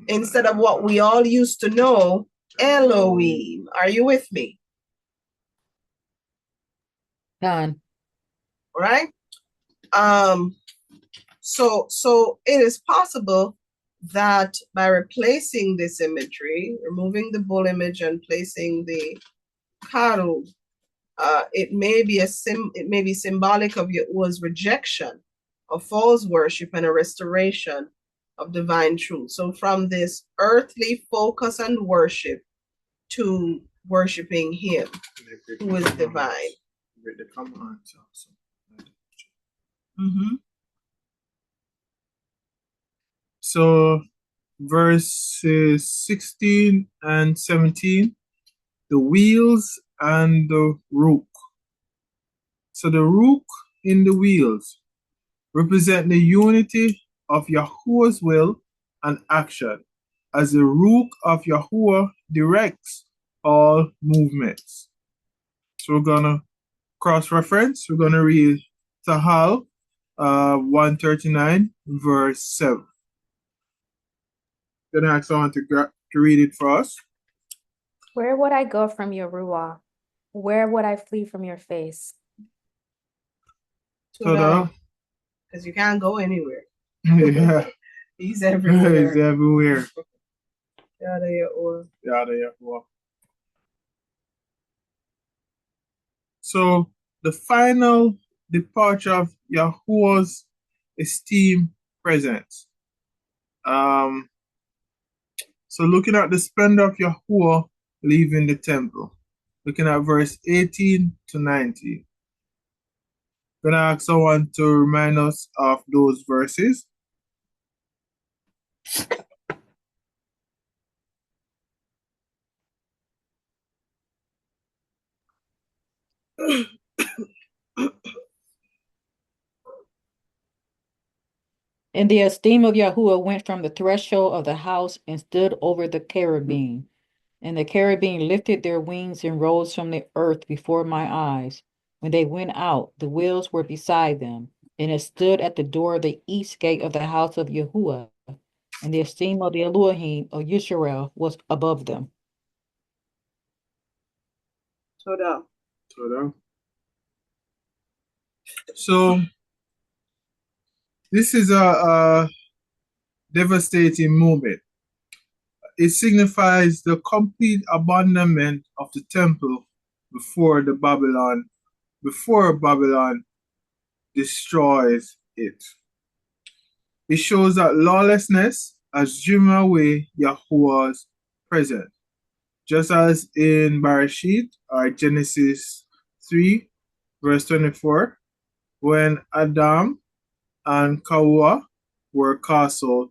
instead of what we all used to know, Elohim. Are you with me? Done. All right. So it is possible that by replacing this imagery, removing the bull image and placing the karub, it may be symbolic of Yahuah's rejection of false worship and a restoration of divine truth. So from this earthly focus and worship to worshiping Him who is divine. With the commands also. Mm-hmm. So verses 16 and 17, the wheels and the rook. So the rook in the wheels represent the unity of Yahuah's will and action, as the rook of Yahuah directs all movements. So we're gonna cross-reference. We're gonna read Tahal 139, verse 7. Gonna ask someone to read it for us. Where would I go from your ruah? Where would I flee from your face? Because you can't go anywhere. yeah, He's everywhere. he's everywhere. Yada Yahuah. Yada Yahuah. So the final departure of Yahuah's esteemed presence. So looking at the splendor of Yahuah leaving the temple, looking at verse 18 to 19. Gonna ask someone to remind us of those verses. And the esteem of Yahuah went from the threshold of the house and stood over the cherubim. And the cherubim lifted their wings and rose from the earth before my eyes. When they went out, the wheels were beside them, and it stood at the door of the east gate of the house of Yahuah. And the esteem of the Elohim of Yashar'al was above them. Toda. So this is a devastating moment. It signifies the complete abandonment of the temple before Babylon destroys it. It shows that lawlessness has driven away Yahuah's presence, just as in Bereshit or Genesis 3, verse 24, when Adam and Kawah were cast out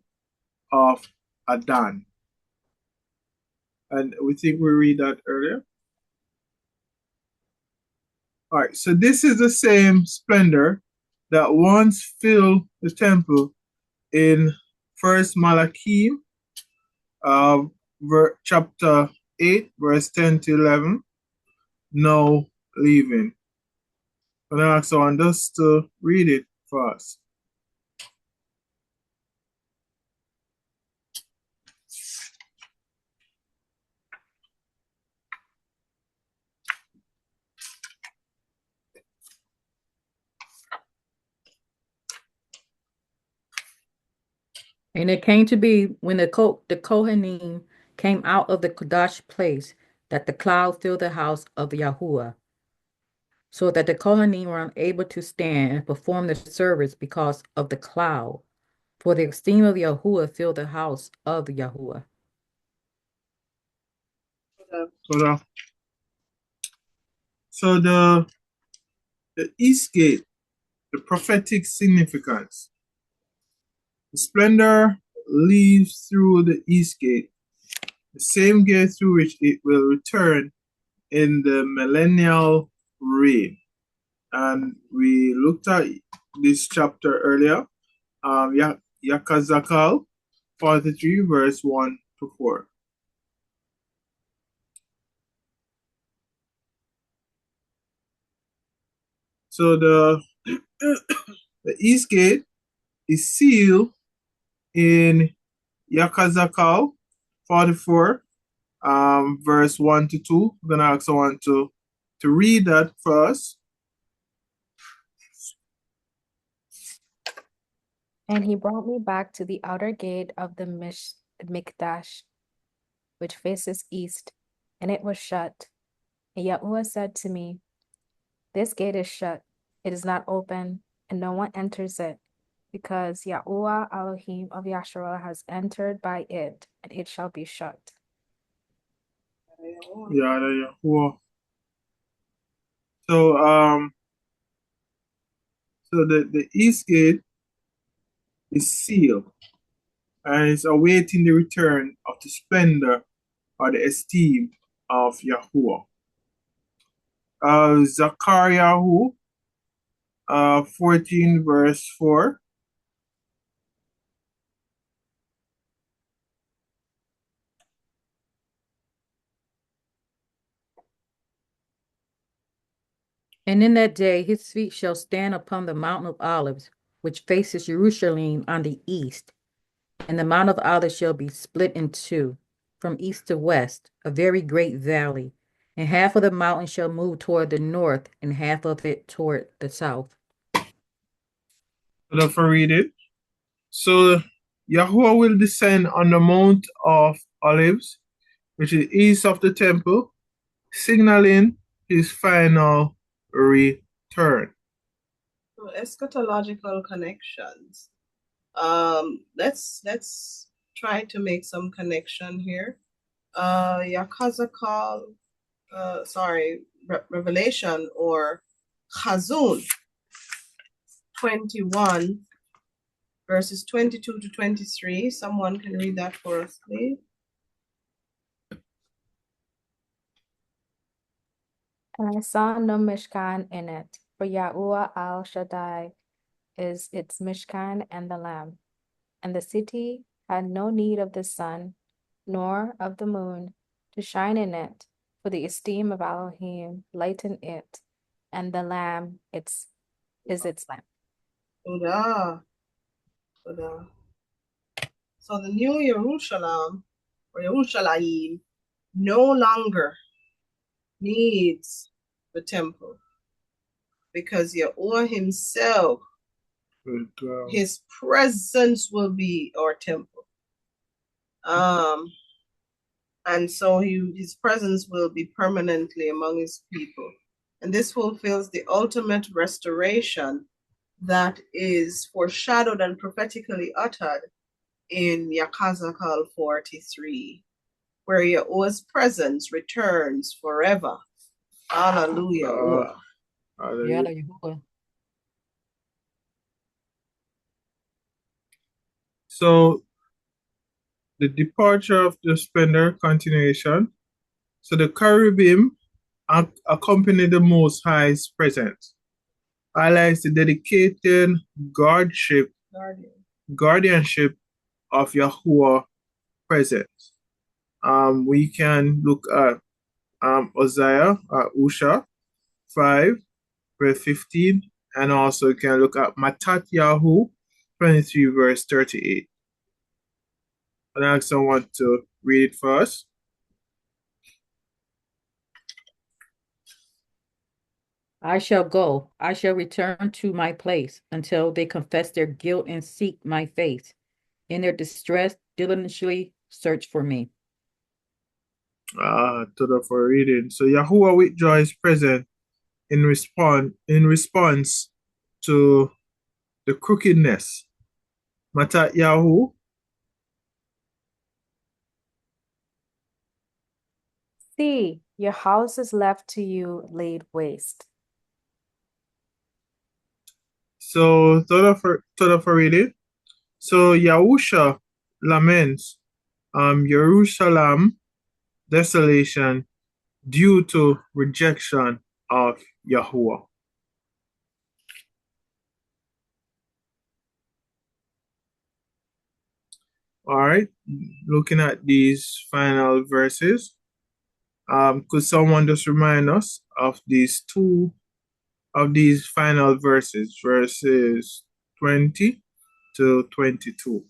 of Adan. And we think we read that earlier. All right, so this is the same splendor that once filled the temple in First Malachi, chapter 8, verse 10 to 11, now leaving. I'm going to ask someone just to read it for us. And it came to be when the Kohanim came out of the Kodash place that the cloud filled the house of Yahuah, so that the Kohanim were unable to stand and perform the service because of the cloud. For the esteem of Yahuah filled the house of Yahuah. So the east gate, the prophetic significance. The splendor leaves through the east gate, the same gate through which it will return in the millennial reign. And we looked at this chapter earlier, Yachazaq'al 43, verse 1 to 4. So the east gate is sealed in Yakhazaq'al 44, verse 1 to 2. I'm going to ask someone to read that first. And he brought me back to the outer gate of the Mikdash, which faces east, and it was shut. And Yahuah said to me, this gate is shut, it is not open, and no one enters it, because Yahuah Elohim of Yashar'al has entered by it, and it shall be shut. Yeah, the Yahuah. So so the east gate is sealed and is awaiting the return of the splendor or the esteem of Yahuah. Zechariah 14, verse 4. And in that day his feet shall stand upon the mountain of olives, which faces Jerusalem on the east. And the Mount of Olives shall be split in two, from east to west, a very great valley. And half of the mountain shall move toward the north, and half of it toward the south. Enough for read it. So Yahuah will descend on the Mount of Olives, which is east of the temple, signaling his final return. So eschatological connections. Let's try to make some connection here. Yakhazaq'al, Revelation or Chazun 21, verses 22 to 23. Someone can read that for us, please. And I saw no Mishkan in it, for Yahuah al Shaddai is its Mishkan and the Lamb. And the city had no need of the sun, nor of the moon, to shine in it, for the esteem of Elohim lightened it, and the Lamb is its lamp. Uda. So the new Jerusalem or Yerushalayim no longer needs the temple because Yahuah himself, his presence will be our temple. And so his presence will be permanently among his people. And this fulfills the ultimate restoration that is foreshadowed and prophetically uttered in Yakhazaq'al 43, where Yahuah's presence returns forever. Hallelujah. Yahuah. So the departure of the splendor continuation. So the cherubim accompany the Most High's presence, highlights the dedicated guardianship of Yahuah presence. We can look at Usha 5, verse 15, and also you can look at Mattatyahu 23, verse 38. I'd ask someone to read it first. I shall go, I shall return to my place until they confess their guilt and seek my face. In their distress, diligently search for me. To the for reading. So Yahuah withdraw his presence in response to the crookedness. Mattatyahu See, your house is left to you laid waste. So, thought of a reading. So, Yahusha laments, Jerusalem desolation due to rejection of Yahuah. All right, looking at these final verses, could someone just remind us of these final verses, verses 20 to 22?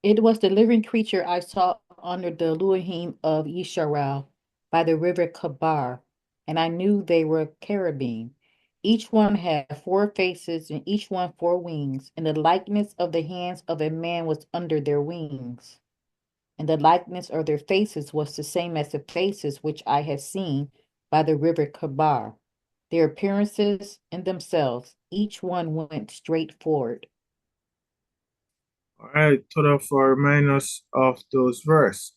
It was the living creature I saw under the Elohim of Yashar'al by the river Kabar, and I knew they were cherubim. Each one had 4 faces, and each one 4 wings, and the likeness of the hands of a man was under their wings. And the likeness of their faces was the same as the faces which I had seen by the river Kabar. Their appearances in themselves, each one went straight forward. All right, thought of remind us of those verses.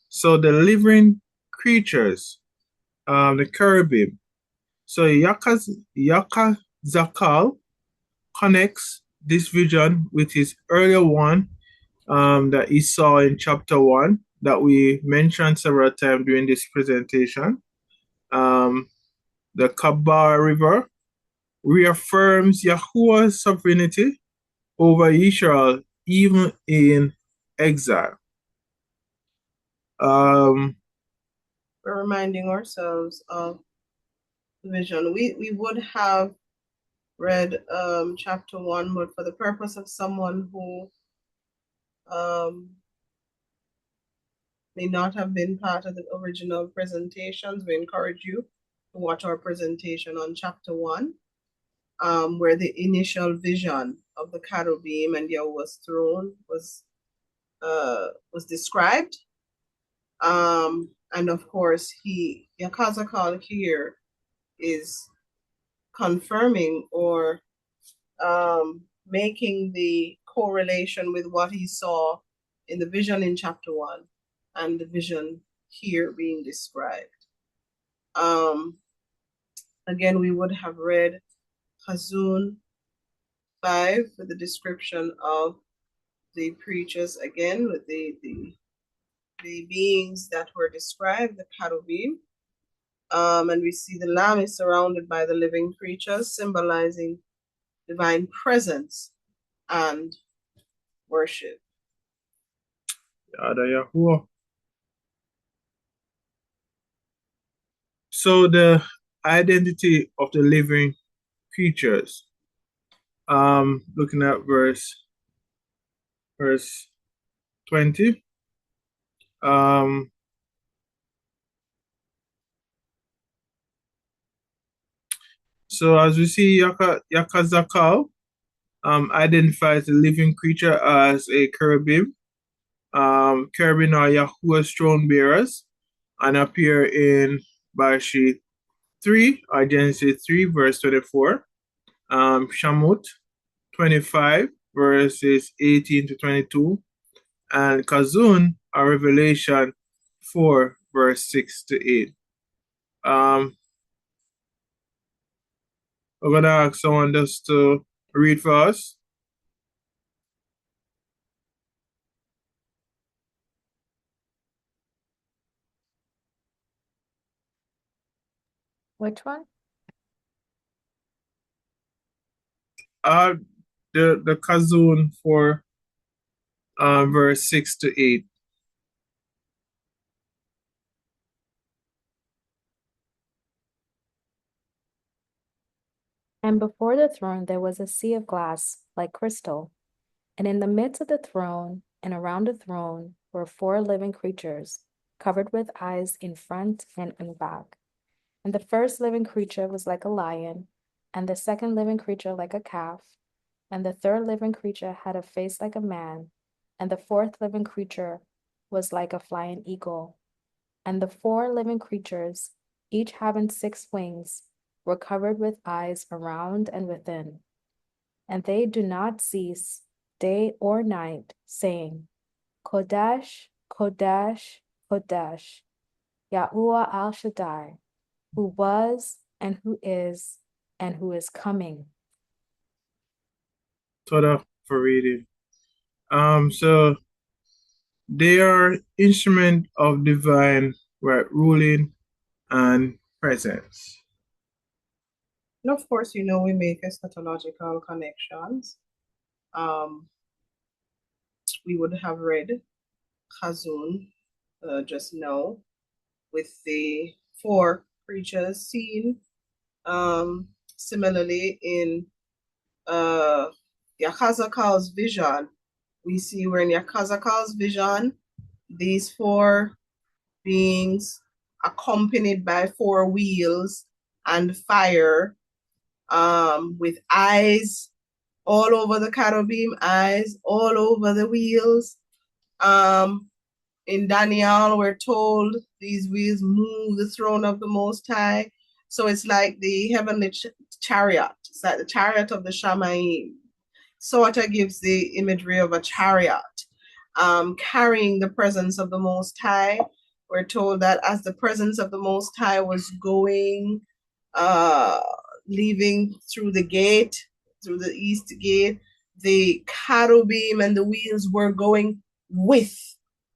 So the living creatures, the cherubim. So Yakhazaq'al connects this vision with his earlier one that he saw in chapter 1 that we mentioned several times during this presentation. The Kabar River reaffirms Yahuah's sovereignty over Israel even in exile. We're reminding ourselves of the vision. We would have read chapter 1, but for the purpose of someone who may not have been part of the original presentations, we encourage you to watch our presentation on chapter 1, where the initial vision of the cherubim and Yahuah's throne was described. And of course, Yakhazaq'al here is confirming or making the correlation with what he saw in the vision in chapter 1 and the vision here being described. Again, we would have read Hazun 5 with the description of the preachers again with the beings that were described, the cherubim. And we see the lamb is surrounded by the living creatures, symbolizing divine presence and worship. Yahuah. So the identity of the living creatures. Looking at verse 20. So as we see, Yakhazaq'al identifies the living creature as a cherubim. Cherubim are Yahuah's throne bearers and appear in Bereshit 3, or Genesis 3, verse 24. Shamut 25, verses 18 to 22. And Kazun, or Revelation 4, verse 6 to 8. We're going to ask someone just to read for us. Which one? The Kazun for verse 6 to 8. And before the throne there was a sea of glass like crystal, and in the midst of the throne and around the throne were 4 living creatures, covered with eyes in front and in back. And the first living creature was like a lion, and the second living creature like a calf, and the third living creature had a face like a man, and the fourth living creature was like a flying eagle. And the 4 living creatures, each having 6 wings, were covered with eyes around and within, and they do not cease day or night, saying, Kodesh, Kodesh, Kodesh, Yahuah al Shaddai, who was and who is coming. Sort of for reading. So they are instrument of divine ruling and presence. And of course, you know, we make eschatological connections. We would have read Chazun just now with the 4 creatures seen. Similarly, in Yachazaq'al's vision, we see where in Yachazaq'al's vision, these 4 beings accompanied by 4 wheels and fire, with eyes all over the cherubim, eyes all over the wheels. In Daniel, we're told these wheels move the throne of the Most High. So it's like the heavenly chariot. It's like the chariot of the Shamayim. Sort of gives the imagery of a chariot, carrying the presence of the Most High. We're told that as the presence of the Most High was going, leaving through the gate, through the east gate, the cherubim and the wheels were going with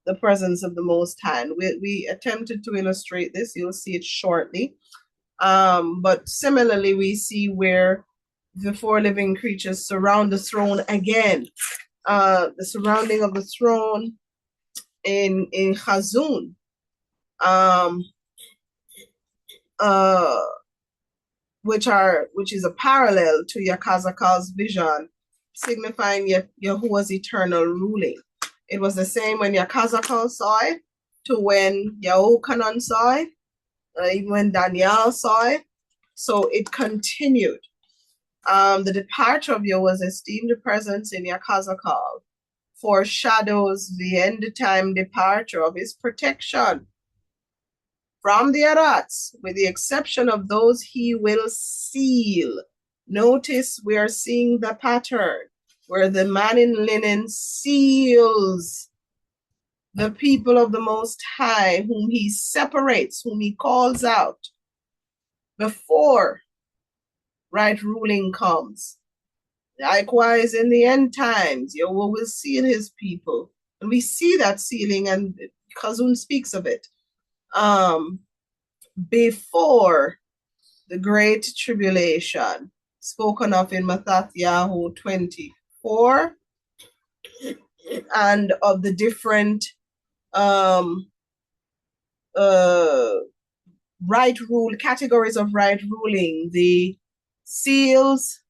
the presence of the Most High. And we attempted to illustrate this. You'll see it shortly. But similarly, we see where the 4 living creatures surround the throne again. The surrounding of the throne in Chazun, which is a parallel to Yakhazaq'al's vision, signifying Yahuah's eternal ruling. It was the same when Yachazaq'al saw it, to when Yahuah saw it, even when Daniel saw it. So it continued. The departure of Yahuah's esteemed presence in Yachazaq'al foreshadows the end-time departure of his protection from the Arats, with the exception of those he will seal. Notice we are seeing the pattern where the man in linen seals the people of the Most High, whom he separates, whom he calls out before right ruling comes. Likewise, in the end times, Yahuah will seal his people. And we see that sealing, and Chazun speaks of it. Before the Great Tribulation, spoken of in Matthew 24, and of the different categories of right ruling, the seals,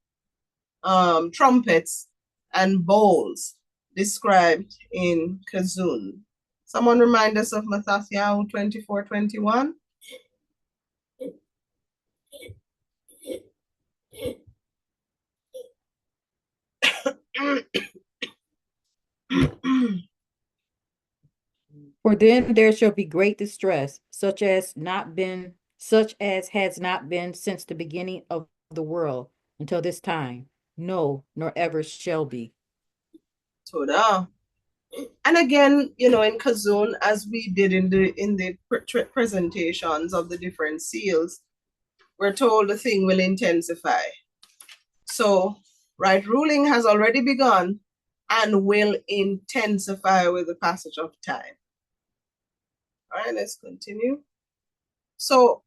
trumpets, and bowls described in Chazun. Someone remind us of Matthew 24:21. For then there shall be great distress, such as has not been since the beginning of the world until this time, no, nor ever shall be. Toda. And again, you know, in Chazun, as we did in the presentations of the different seals, we're told the thing will intensify. So right ruling has already begun and will intensify with the passage of time. All right, let's continue. So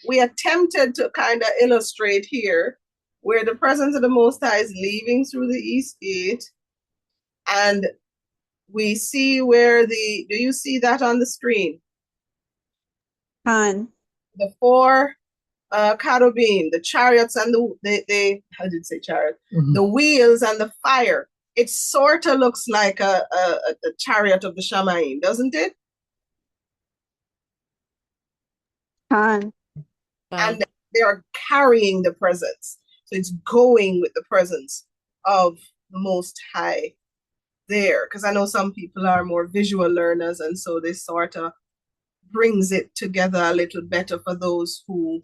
we attempted to kind of illustrate here where the presence of the Most High is leaving through the east gate, and we see where do you see that on the screen? On. The 4 cherubim, the chariots and the how did it say chariot? Mm-hmm. The wheels and the fire. It sort of looks like a chariot of the Shamayim, doesn't it? On. And they are carrying the presence. So it's going with the presence of the Most High there. Because I know some people are more visual learners, and so they sort of brings it together a little better for those who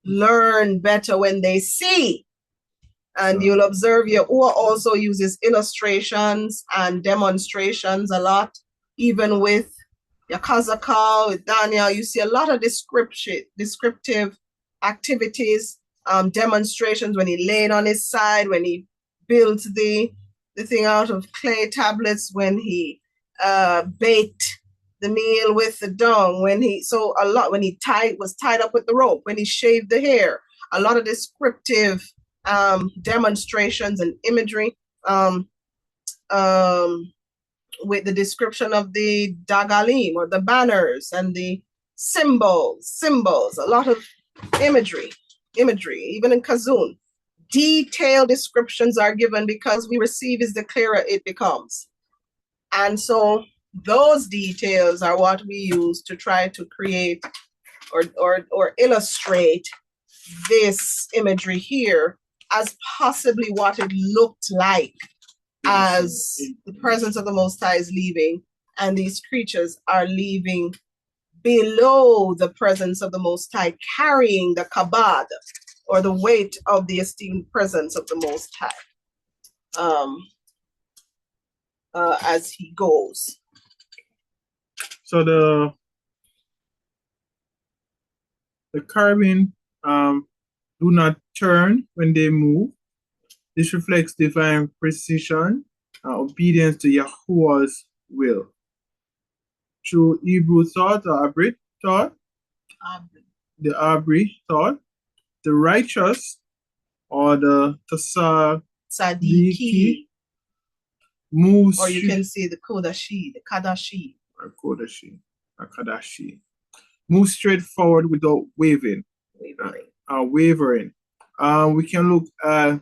learn better when they see. And you'll observe Yahuah also uses illustrations and demonstrations a lot, even with Yakhazaq'al, with Daniel. You see a lot of descriptive activities, demonstrations when he laid on his side, when he built the thing out of clay tablets, when he baked the meal with the dung, when he was tied up with the rope, when he shaved the hair, a lot of descriptive demonstrations and imagery with the description of the dagalim or the banners and the symbols, a lot of imagery, even in Kazun. Detailed descriptions are given because we receive is the clearer it becomes. And so those details are what we use to try to create or illustrate this imagery here as possibly what it looked like as the presence of the Most High is leaving, and these creatures are leaving below the presence of the Most High, carrying the kabod, or the weight of the esteemed presence of the Most High, as he goes. So the cherubim do not turn when they move. This reflects divine precision and obedience to Yahuah's will. Through Hebrew thought or Abrit thought, the righteous or the Tzadiki moves. Or you can say the Kodashi, the Kadashi. Or Kadashi. Move straight forward without wavering. We can look at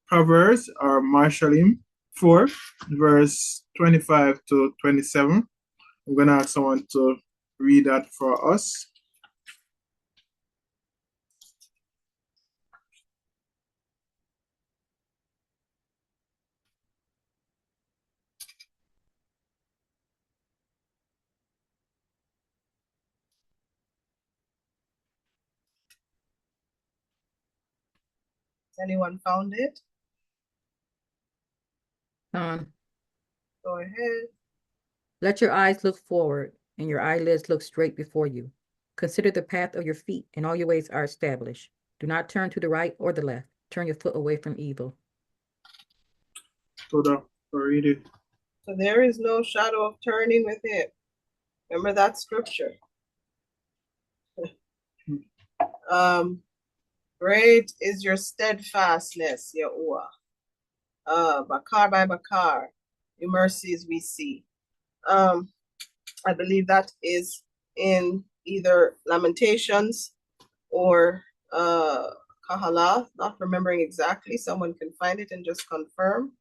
Proverbs or Marshalim 4, verse 25 to 27. I'm going to ask someone to read that for us. Has anyone found it? Go ahead. Let your eyes look forward and your eyelids look straight before you. Consider the path of your feet, and all your ways are established. Do not turn to the right or the left. Turn your foot away from evil. So there is no shadow of turning with him. Remember that scripture. Great is your steadfastness, Yahuah. Bakar by Bakar, your mercies we see. I believe that is in either Lamentations or Kahala, not remembering exactly. Someone can find it and just confirm.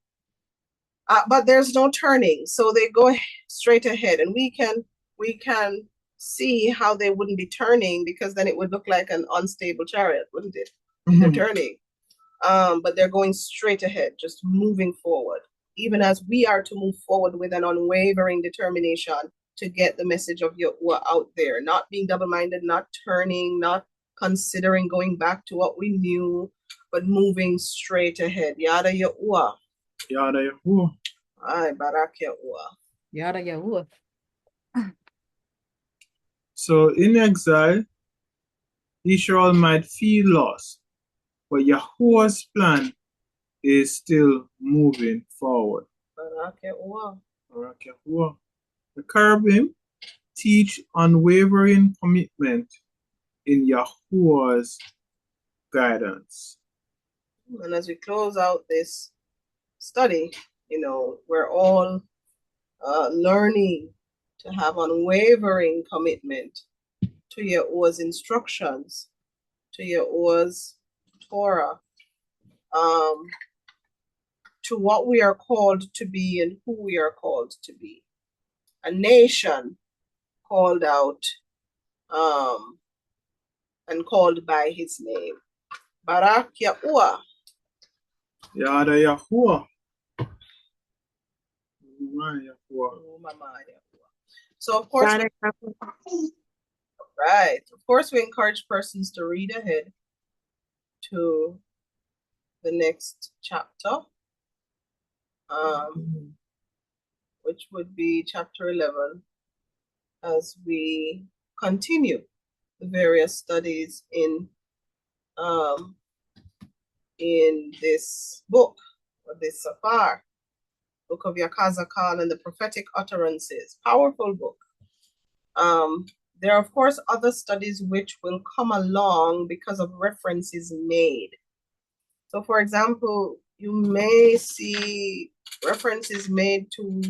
But there's no turning, so they go straight ahead, and we can see how they wouldn't be turning, because then it would look like an unstable chariot, wouldn't it? They're turning. But they're going straight ahead, just moving forward, even as we are to move forward with an unwavering determination to get the message of Yahuah out there, not being double-minded, not turning, not considering going back to what we knew, but moving straight ahead. Yada Yahuah. Yada Yahuah. Ay, Barak Yahuah. Yada Yahuah. So in exile, Yashar'al might feel lost, but Yahuah's plan is still moving forward. Barak Yahuah. Barak Yahuah. The cherubim teach unwavering commitment in Yahuah's guidance. And as we close out this study, we're all learning to have unwavering commitment to Yahuah's instructions, to Yahuah's Torah, to what we are called to be and who we are called to be. A nation called out and called by his name. Barak Yahuah. Yada Yahuah. So So of course, right. Of course, we encourage persons to read ahead to the next chapter, which would be chapter 11, as we continue the various studies in this book, or this Safar, book of Yakhazaq'al and the prophetic utterances. Powerful book. There are, of course, other studies which will come along because of references made. So, for example, you may see references made to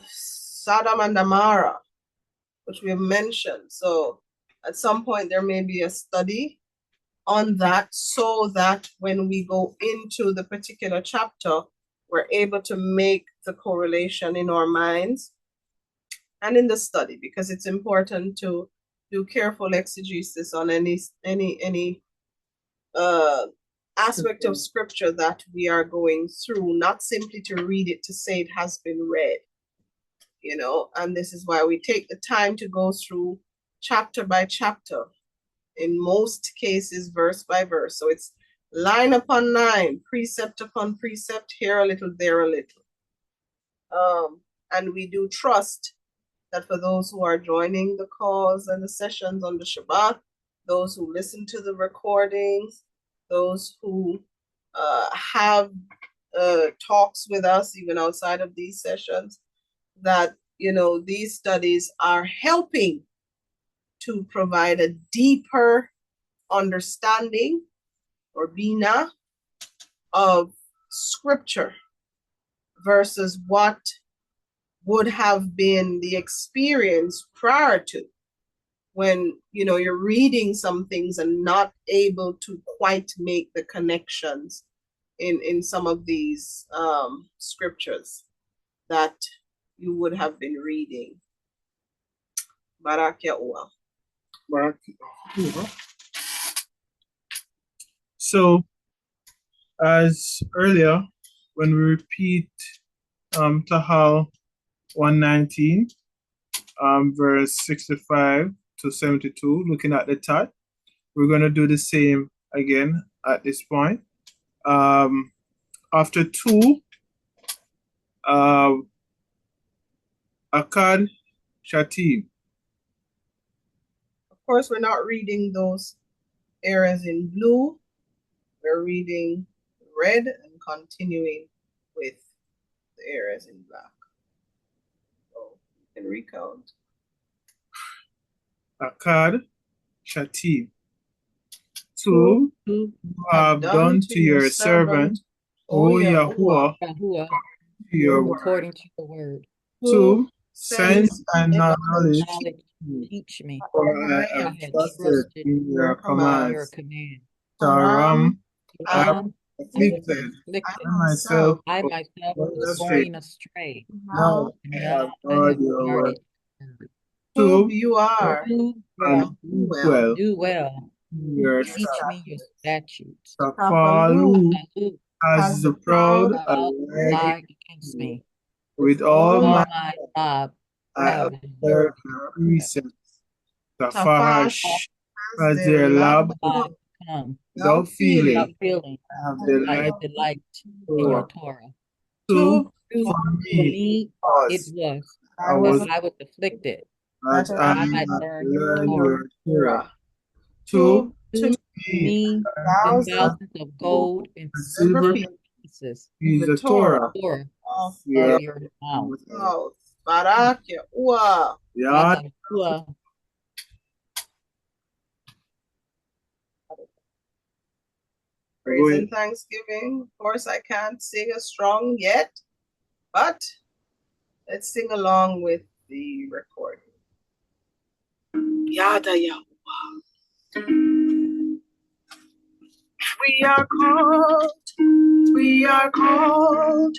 Sodom and Gomorrah, which we have mentioned. So, at some point, there may be a study on that, so that when we go into the particular chapter, we're able to make the correlation in our minds and in the study, because it's important to do careful exegesis on any aspect of scripture that we are going through, not simply to read it to say it has been read, you know. And this is why we take the time to go through chapter by chapter, in most cases verse by verse. So it's line upon line, precept upon precept, here a little, there a little. And we do trust that for those who are joining the calls and the sessions on the Shabbat, those who listen to the recordings, those who have talks with us even outside of these sessions, that, you know, these studies are helping to provide a deeper understanding, or bina, of scripture versus what would have been the experience prior to, when, you know, you're reading some things and not able to quite make the connections in some of these scriptures that you would have been reading. Barak Yahuah. So, as earlier, when we repeat Tahal 119, verse 65 to 72, looking at the Tat, we're going to do the same again at this point. After 2, Akhad Shatim. Of course, we're not reading those areas in blue. We're reading red and continuing with the areas in black. So you can recount. Akhad Shatim. 2, you have done to your servant, O Yahuah, Yahuah, to your word. according to the word. 2, sense and knowledge, Knowledge, teach me. for I have had trusted in your your commands. command. Taram, I have Ram, afflicted myself I myself was going astray. Now I have heard your word. word. 2, you are. Do And do well do well. your Teach me your statutes. Tafalu Who as the proud lie against me. with all All my my job I have observe your precepts. Tafahash as their lab come without feeling. without feeling. I have I have delight delight in your Torah. 2, For for me me, it was was I was afflicted. that I I might learned learn your your Torah. 2, To me me, thousands of gold and silver pieces. is the Torah. Torah Of Your your mouth. mouth. Barak Yahuah. Yad Yahuah, Praise and thanksgiving. Of course, I can't sing as strong yet, but let's sing along with the recording. Yada Yahuah. We are called, we are called,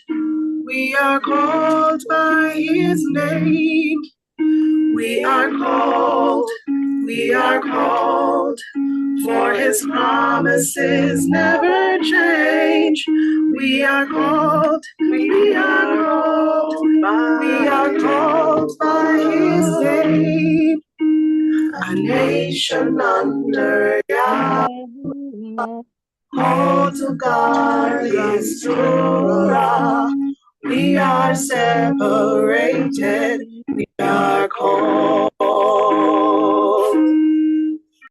we are called by his name. We are called, we are called For his promises never change. We are called, we are called, we are called by his name. A nation under Yahuah, called to God is Torah. We are separated, we are called.